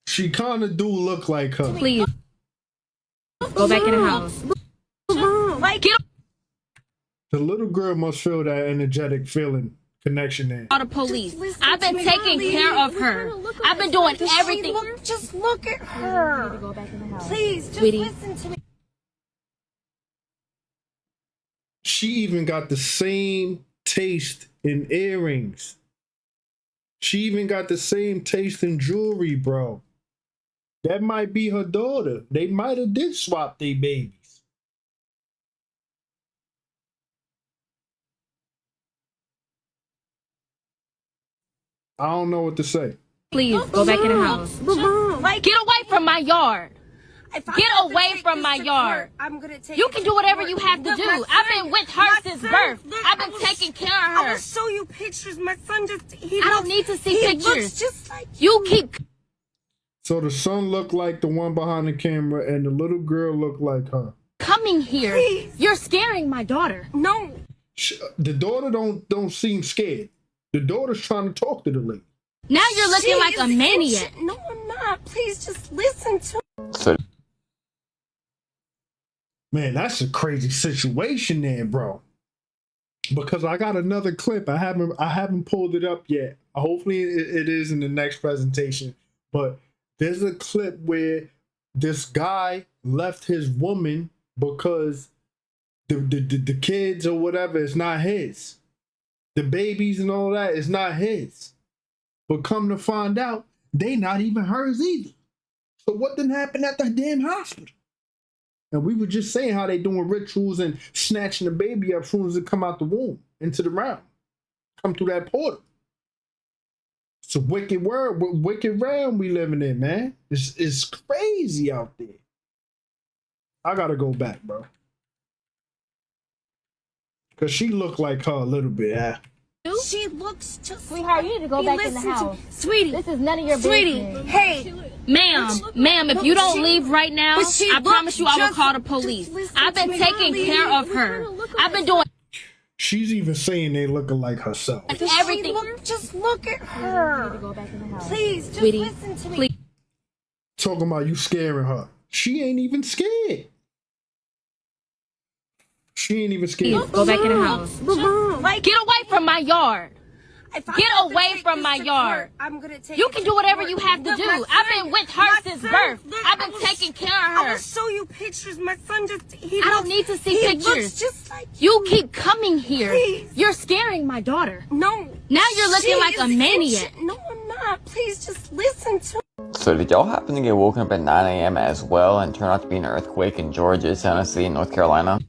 She kind of do look like her. Please. Go back in the house. Like, Get The little girl must feel that energetic feeling connection there. Call the police. I've been taking care of her. I've been doing everything. Just look at her. Please, just Sweetie. listen to me. She even got the same taste in earrings. She even got the same taste in jewelry, bro. That might be her daughter. They might have did swap their babies. I don't know what to say. Please go back in the house. Like, Get away from my yard. if I Get have to away take from this my to yard. court, I'm gonna take You it can to do whatever court. you have to Look, do. my I've son- been with her my since son- birth. look, I've been I will- taking care of I her. will show you pictures. My son just—he I don't need to see he pictures. looks just like You keep. So the son looked like the one behind the camera and the little girl looked like her. Coming here. Please. You're scaring my daughter. No. The daughter don't seem scared. The daughter's trying to talk to the lady. Now you're looking She like a is maniac. ancient. No, I'm not. Please just listen to So Man, that's a crazy situation there, bro. Because I got another clip. I haven't pulled it up yet. Hopefully it is in the next presentation. But there's a clip where this guy left his woman because the kids or whatever is not his. The babies and all that is not his. But come to find out, they not even hers either. So what didn't happen at the damn hospital? And we were just saying how they doing rituals and snatching the baby up as soon as it come out the womb into the realm. Come through that portal. It's a wicked world, wicked realm we living in, man. It's crazy out there. I gotta go back, bro. Cause she looked like her a little bit, yeah. She looks just Sweetheart, you need to go Hey, back in the listen to- house. Sweetie. This is none of your Sweetie, business. hey. Ma'am, if you don't leave right now, But she I promise you I will looks call the just- police. just listen I've been to me. taking care of her. I've been doing She's even saying they looking like herself. everything. Just look at her. Go back in the house. Please, just Sweetie, listen to me. please. Talking about you scaring her. She ain't even scared. She ain't even scared. Go back in the house. Like, Get away from my yard. if I Get have to away take from this my to yard. court, I'm gonna take You it can to do whatever court. you have to Look, do. my I've son- been with her my since son- birth. look, I've I been will- taking care I of will her. show you pictures. My son just—he I don't need to see he pictures. looks just like You keep coming here. Please. You're scaring my daughter. No. Now you're looking She like a is maniac. ancient. No, I'm not. Please just listen to So did y'all happen to get woken up at 9 a.m. as well and turn out to be an earthquake in Georgia, Tennessee, and North Carolina?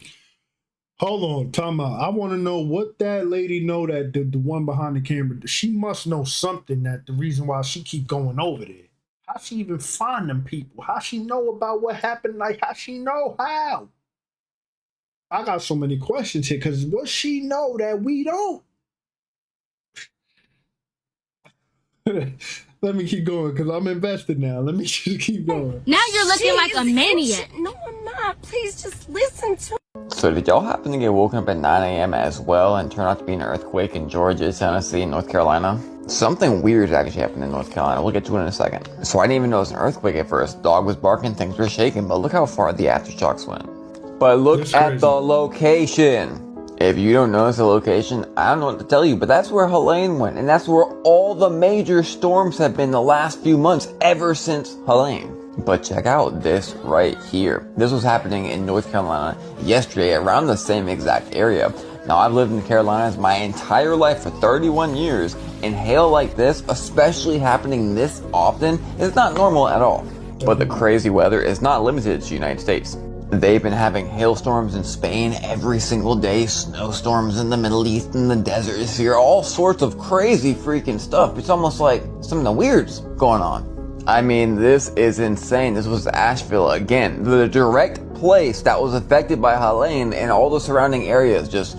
Hold on, time out. I want to know what that lady know that the one behind the camera. She must know something that the reason why she keep going over there. How she even find them people? How she know about what happened? Like how she know how? I got so many questions here because what she know that we don't? Let me keep going because I'm invested now. Let me just keep going. Now you're looking like a maniac. No, I'm not. Please just listen to So did y'all happen to get woken up at 9 a.m. as well and turn out to be an earthquake in Georgia, Tennessee, and North Carolina? Something weird actually happened in North Carolina. We'll get to it in a second. So I didn't even know it was an earthquake at first. Dog was barking, things were shaking, but look how far the aftershocks went. But look at the location. If you don't notice the location, I don't know what to tell you, but that's where Helene went, and that's where all the major storms have been the last few months, ever since Helene. But check out this right here. This was happening in North Carolina yesterday, around the same exact area. Now, I've lived in the Carolinas my entire life for 31 years, and hail like this, especially happening this often, is not normal at all. But the crazy weather is not limited to the United States. They've been having hailstorms in Spain every single day, snowstorms in the Middle East and the deserts here, all sorts of crazy freaking stuff. It's almost like something weird's going on. I mean, this is insane. This was Asheville again, the direct place that was affected by Helene and all the surrounding areas. Just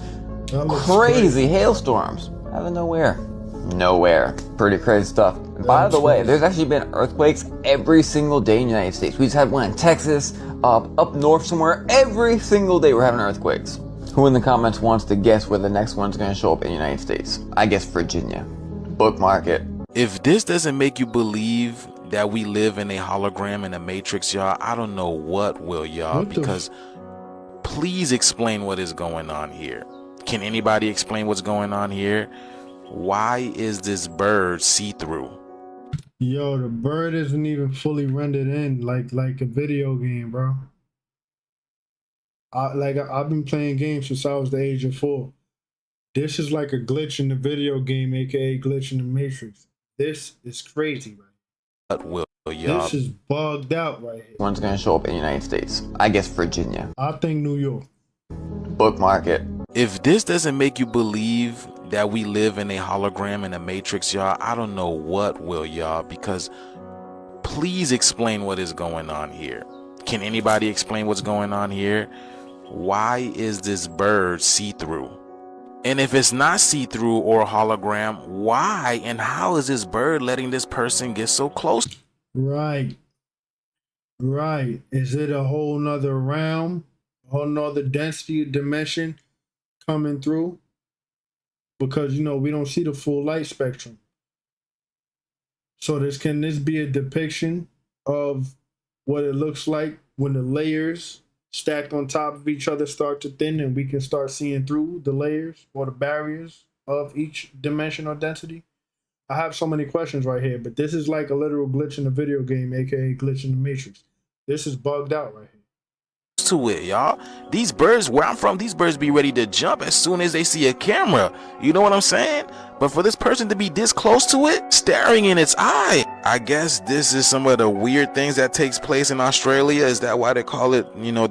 crazy hailstorms out of nowhere. Pretty crazy stuff. And by the way, there's actually been earthquakes every single day in the United States. We just had one in Texas, up north somewhere. Every single day we're having earthquakes. Who in the comments wants to guess where the next one's going to show up in the United States? I guess Virginia. Bookmark it. If this doesn't make you believe that we live in a hologram in a matrix, y'all, I don't know what will, y'all, because please explain what is going on here. Can anybody explain what's going on here? Why is this bird see-through? Yo, the bird isn't even fully rendered in like a video game, bro. I've been playing games since I was the age of 4. This is like a glitch in the video game, aka glitch in the Matrix. This is crazy, right? What will, y'all? This is bugged out right here. One's gonna show up in the United States. I guess Virginia. I think New York. Bookmark it. If this doesn't make you believe that we live in a hologram in a matrix, y'all, I don't know what will, y'all, because please explain what is going on here. Can anybody explain what's going on here? Why is this bird see-through? And if it's not see-through or a hologram, why and how is this bird letting this person get so close? Right. Is it a whole nother realm, a whole nother density dimension coming through? Because, you know, we don't see the full light spectrum. So can this be a depiction of what it looks like when the layers stacked on top of each other start to thin and we can start seeing through the layers or the barriers of each dimension or density? I have so many questions right here, but this is like a literal glitch in the video game, aka glitch in the Matrix. This is bugged out right here. To it, y'all. These birds, where I'm from, these birds be ready to jump as soon as they see a camera. You know what I'm saying? But for this person to be this close to it, staring in its eye, I guess this is some of the weird things that takes place in Australia. Is that why they call it, you know,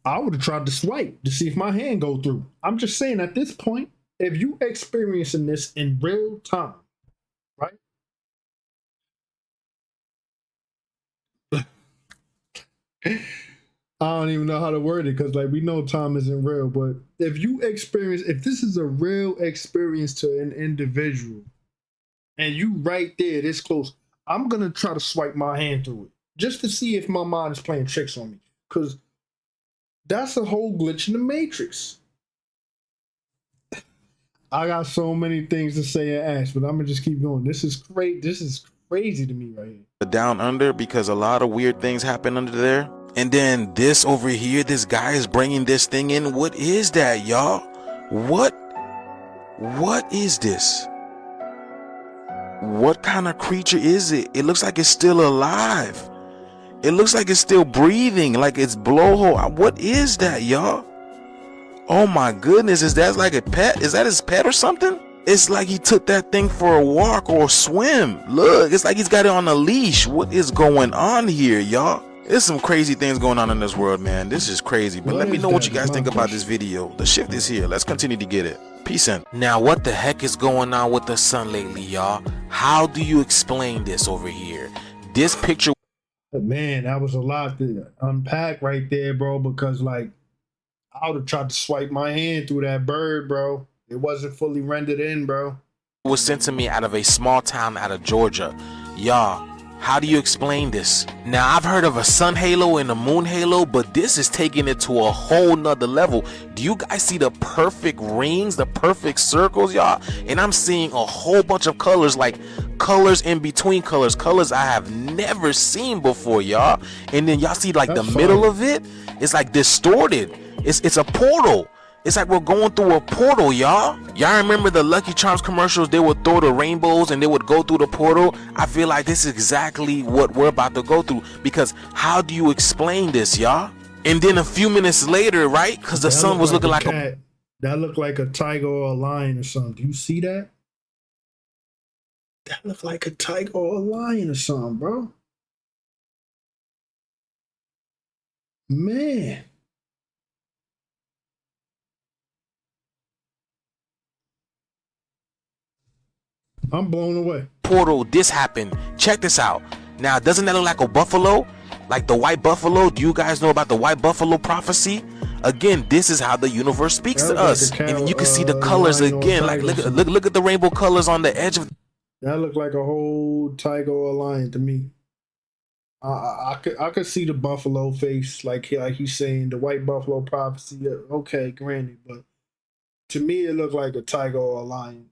I would have tried to swipe to see if my hand go through. I'm just saying at this point, if you experiencing this in real time, right? I don't even know how to word it because, like, we know time isn't real. But if this is a real experience to an individual and you right there this close, I'm going to try to swipe my hand through it just to see if my mind is playing tricks on me, because that's a whole glitch in the Matrix. I got so many things to say and ask, but I'm going to just keep going. This is great. This is crazy to me right here. Down under, because a lot of weird things happen under there. And then this over here, this guy is bringing this thing in. What is that, y'all? What is this? What kind of creature is it? It looks like it's still alive. It looks like it's still breathing, like it's blowhole. What is that, y'all? Oh my goodness, is that like a pet? Is that his pet or something? It's like he took that thing for a walk or a swim. Look, it's like he's got it on a leash. What is going on here, y'all? There's some crazy things going on in this world, man. This is crazy. But let me know what you guys think about this video. The shift is here. Let's continue to get it. Peace in. Now, what the heck is going on with the sun lately, y'all? How do you explain this over here? This picture... Man, that was a lot to unpack right there, bro, because, like, I would have tried to swipe my hand through that bird, bro. It wasn't fully rendered in, bro. Was sent to me out of a small town out of Georgia. Y'all, how do you explain this? Now, I've heard of a sun halo and a moon halo, but this is taking it to a whole nother level. Do you guys see the perfect rings, the perfect circles, y'all? And I'm seeing a whole bunch of colors, like colors in between colors, colors I have never seen before, y'all. And then y'all see, like, that's the middle of it, it's like distorted. It's a portal. It's like we're going through a portal, y'all. Y'all remember the Lucky Charms commercials? They would throw the rainbows and they would go through the portal. I feel like this is exactly what we're about to go through, because how do you explain this, y'all? And then a few minutes later, right? Because the sun was looking like a... That looked like a tiger or a lion or something. Do you see that? That looked like a tiger or a lion or something, bro. Man. I'm blown away. Portal, this happened. Check this out. Now, doesn't that look like a buffalo? Like the white buffalo? Do you guys know about the white buffalo prophecy? Again, this is how the universe speaks to us. And then you can see the colors again. Like look at the rainbow colors on the edge of... That looked like a whole tiger or a lion to me. I could see the buffalo face, like he's saying, the white buffalo prophecy. Okay, granted, but to me it looked like a tiger or a lion.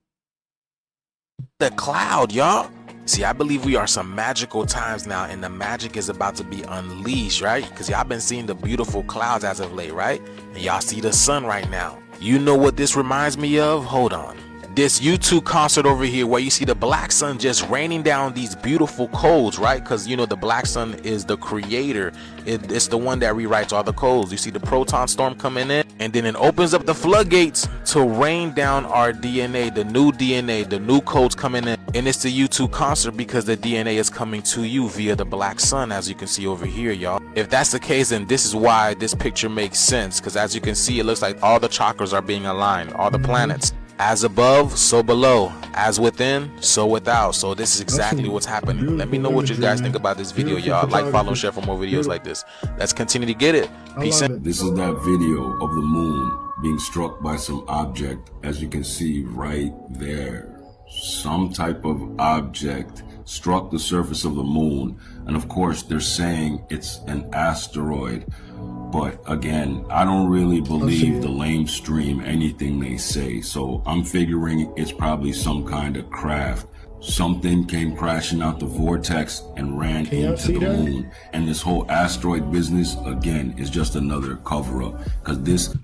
The cloud, y'all. See, I believe we are some magical times now, and the magic is about to be unleashed, right? Because y'all been seeing the beautiful clouds as of late, right? And y'all see the sun right now. You know what this reminds me of? Hold on. This YouTube concert over here where you see the black sun just raining down these beautiful codes, right? Because, you know, the black sun is the creator. It's the one that rewrites all the codes. You see the proton storm coming in, and then it opens up the floodgates to rain down our DNA, the new codes coming in. And it's the YouTube concert because the DNA is coming to you via the black sun, as you can see over here, y'all. If that's the case, then this is why this picture makes sense, because as you can see, it looks like all the chakras are being aligned, all the planets. As above, so below. As within, so without. So this is exactly what's happening. Let me know what you guys think about this video, y'all. Like, follow, and share for more videos like this. Let's continue to get it. Peace in. This is that video of the moon being struck by some object, as you can see right there. Some type of object struck the surface of the moon. And of course, they're saying it's an asteroid. But again, I don't really believe the lamestream anything they say. So I'm figuring it's probably some kind of craft. Something came crashing out the vortex and ran into the moon. And this whole asteroid business, again, is just another cover-up. Because this...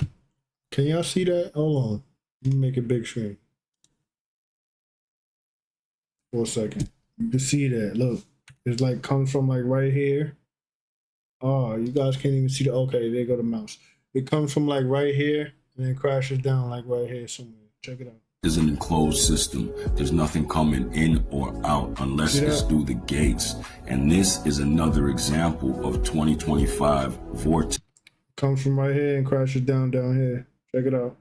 Can y'all see that? Hold on. Let me make it big screen. For a second. You can see that. Look. It's like comes from like right here. Oh, you guys can't even see the... Okay, there go the mouse. It comes from like right here and then crashes down like right here somewhere. Check it out. Is an enclosed system. There's nothing coming in or out unless it's through the gates. And this is another example of 2025 vortex. Comes from right here and crashes down here. Check it out.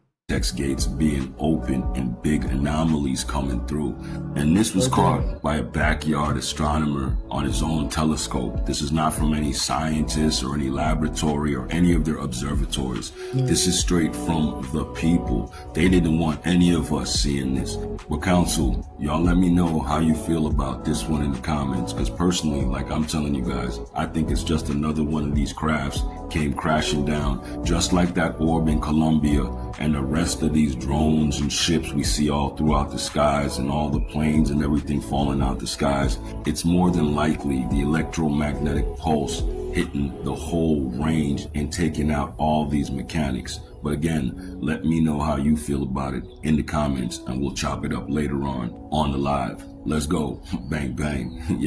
Gates being open and big anomalies coming through. And this was caught by a backyard astronomer on his own telescope. This is not from any scientist or any laboratory or any of their observatories. This is straight from the people. They didn't want any of us seeing this. But council, y'all let me know how you feel about this one in the comments, because personally, like I'm telling you guys, I think it's just another one of these crafts came crashing down, just like that orb in Colombia and the rest of these drones and ships we see all throughout the skies and all the planes and everything falling out the skies. It's more than likely the electromagnetic pulse hitting the whole range and taking out all these mechanics. But again, let me know how you feel about it in the comments, and we'll chop it up later on the live. Let's go. Bang, bang.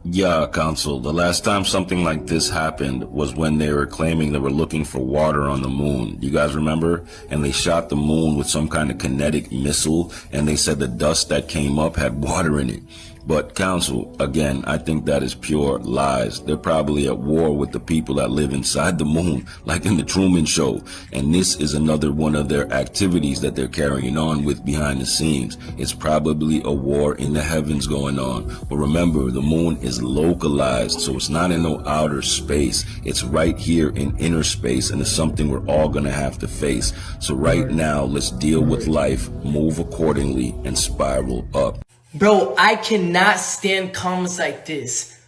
Yeah, Council, the last time something like this happened was when they were claiming they were looking for water on the moon. You guys remember? And they shot the moon with some kind of kinetic missile, and they said the dust that came up had water in it. But counsel, again, I think that is pure lies. They're probably at war with the people that live inside the moon, like in the Truman Show. And this is another one of their activities that they're carrying on with behind the scenes. It's probably a war in the heavens going on. But remember, the moon is localized, so it's not in no outer space. It's right here in inner space, and it's something we're all gonna have to face. So right now, let's deal with life, move accordingly, and spiral up. Bro, I cannot stand comments like this.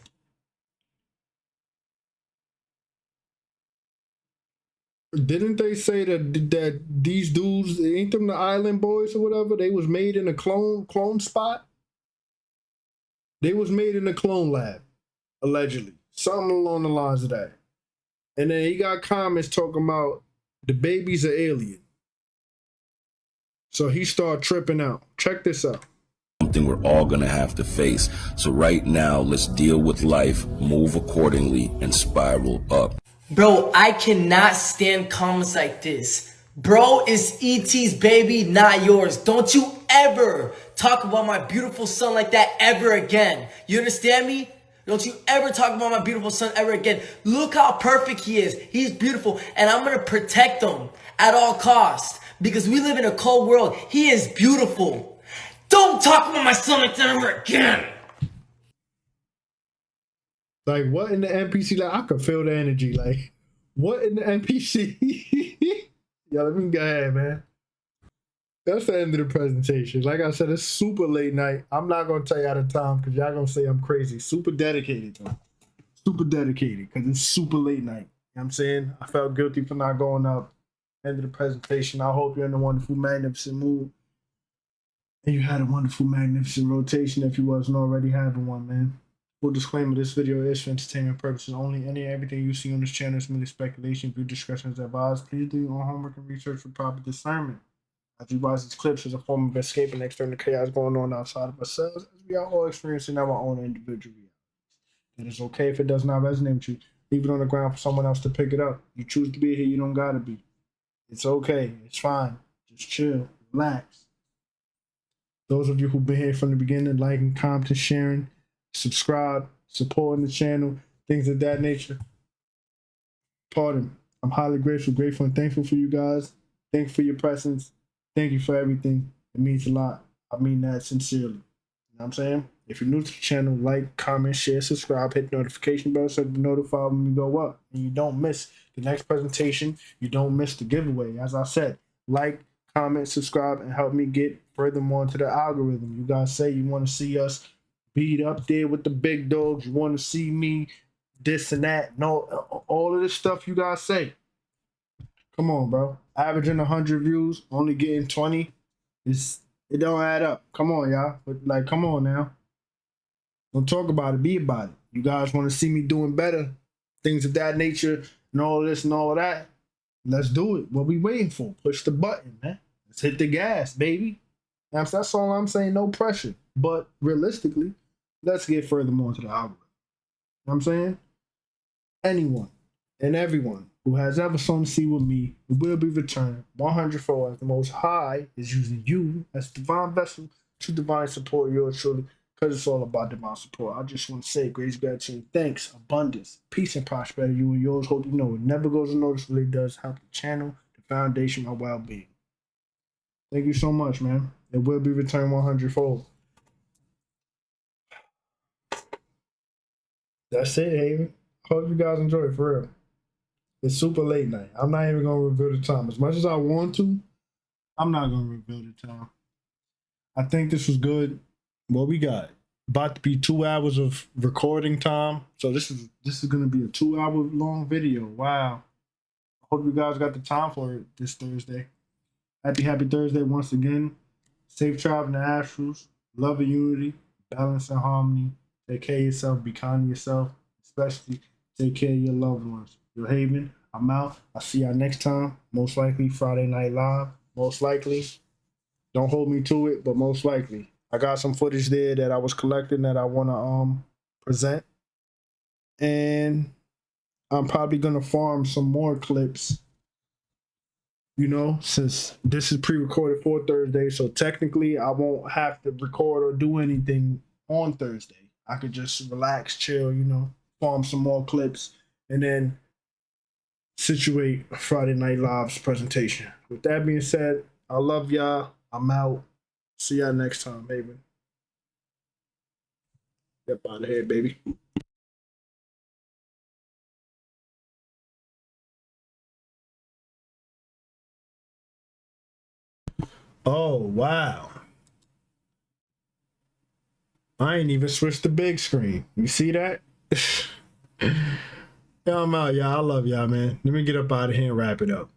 Didn't they say that these dudes, ain't them the Island Boys or whatever? They was made in a clone spot. They was made in a clone lab, allegedly, something along the lines of that. And then he got comments talking about the baby's an alien. So he started tripping out. Check this out. Something we're all gonna have to face. So right now, let's deal with life, move accordingly, and spiral up. Bro, I cannot stand comments like this. Bro, it's E.T.'s baby, not yours. Don't you ever talk about my beautiful son like that ever again. You understand me? Don't you ever talk about my beautiful son ever again. Look how perfect he is. He's beautiful, and I'm gonna protect him at all costs because we live in a cold world. He is beautiful. Don't talk about my son like that ever again. Like, what in the NPC? Like, I could feel the energy. Like, what in the NPC? Yeah, let me go ahead, man. That's the end of the presentation. Like I said, it's super late night. I'm not going to tell you out of time because y'all going to say I'm crazy. Super dedicated, though. Super dedicated because it's super late night. You know what I'm saying? I felt guilty for not going up. End of the presentation. I hope you're in a wonderful, magnificent mood. And you had a wonderful, magnificent rotation if you wasn't already having one, man. Full disclaimer, this video is for entertainment purposes only. Any and everything you see on this channel is merely speculation. View discretion is advised. Please do your own homework and research for proper discernment. As you watch these clips as a form of escaping external chaos going on outside of ourselves, as we are all experiencing our own individual realities. It is okay if it does not resonate with you. Leave it on the ground for someone else to pick it up. You choose to be here, you don't gotta be. It's okay. It's fine. Just chill. Relax. Those of you who've been here from the beginning, liking, commenting, sharing, subscribe, supporting the channel, things of that nature. Pardon. I'm highly grateful and thankful for you guys. Thank you for your presence. Thank you for everything. It means a lot. I mean that sincerely. You know what I'm saying? If you're new to the channel, like, comment, share, subscribe, hit the notification bell so you're notified when we go up. And you don't miss the next presentation. You don't miss the giveaway. As I said, like, comment, subscribe, and help me get furthermore into the algorithm. You guys say you want to see us beat up there with the big dogs. You want to see me this and that. No, all of this stuff you guys say. Come on, bro. Averaging 100 views, only getting 20. It don't add up. Come on, y'all. But like, come on now. Don't talk about it. Be about it. You guys want to see me doing better, things of that nature, and all this and all of that. Let's do it. What we waiting for? Push the button, man. Let's hit the gas, baby. That's all I'm saying. No pressure. But realistically, let's get furthermore into the algorithm. You know what I'm saying? Anyone and everyone who has ever sown a seed with me, it will be returned 100-fold as the Most High is using you as a divine vessel to divine support yours truly, because it's all about divine support. I just want to say grace, gratitude, thanks, abundance, peace, and prosperity. You and yours. Hope you know it never goes unnoticed. Really does help the channel, the foundation, my well-being. Thank you so much, man. It will be returned 100-fold. That's it, Haven. Hope you guys enjoy it, for real. It's super late night. I'm not even going to reveal the time. As much as I want to, I'm not going to reveal the time. I think this was good. What we got? About to be 2 hours of recording time. So this is going to be a 2-hour long video. Wow. I hope you guys got the time for it this Thursday. Happy Thursday once again. Safe traveling to Astrals. Love and unity. Balance and harmony. Take care of yourself. Be kind to yourself. Especially take care of your loved ones. Your Haven, I'm out. I'll see y'all next time. Most likely Friday Night Live. Most likely. Don't hold me to it, but most likely. I got some footage there that I was collecting that I want to present. And I'm probably going to farm some more clips. You know, since this is pre-recorded for Thursday, so technically I won't have to record or do anything on Thursday. I could just relax, chill, you know, farm some more clips, and then situate Friday Night Live's presentation. With that being said, I love y'all. I'm out. See y'all next time, baby. Get out of here, baby. Oh, wow. I ain't even switched the big screen. You see that? Yeah, I'm out, y'all. I love y'all, man. Let me get up out of here and wrap it up.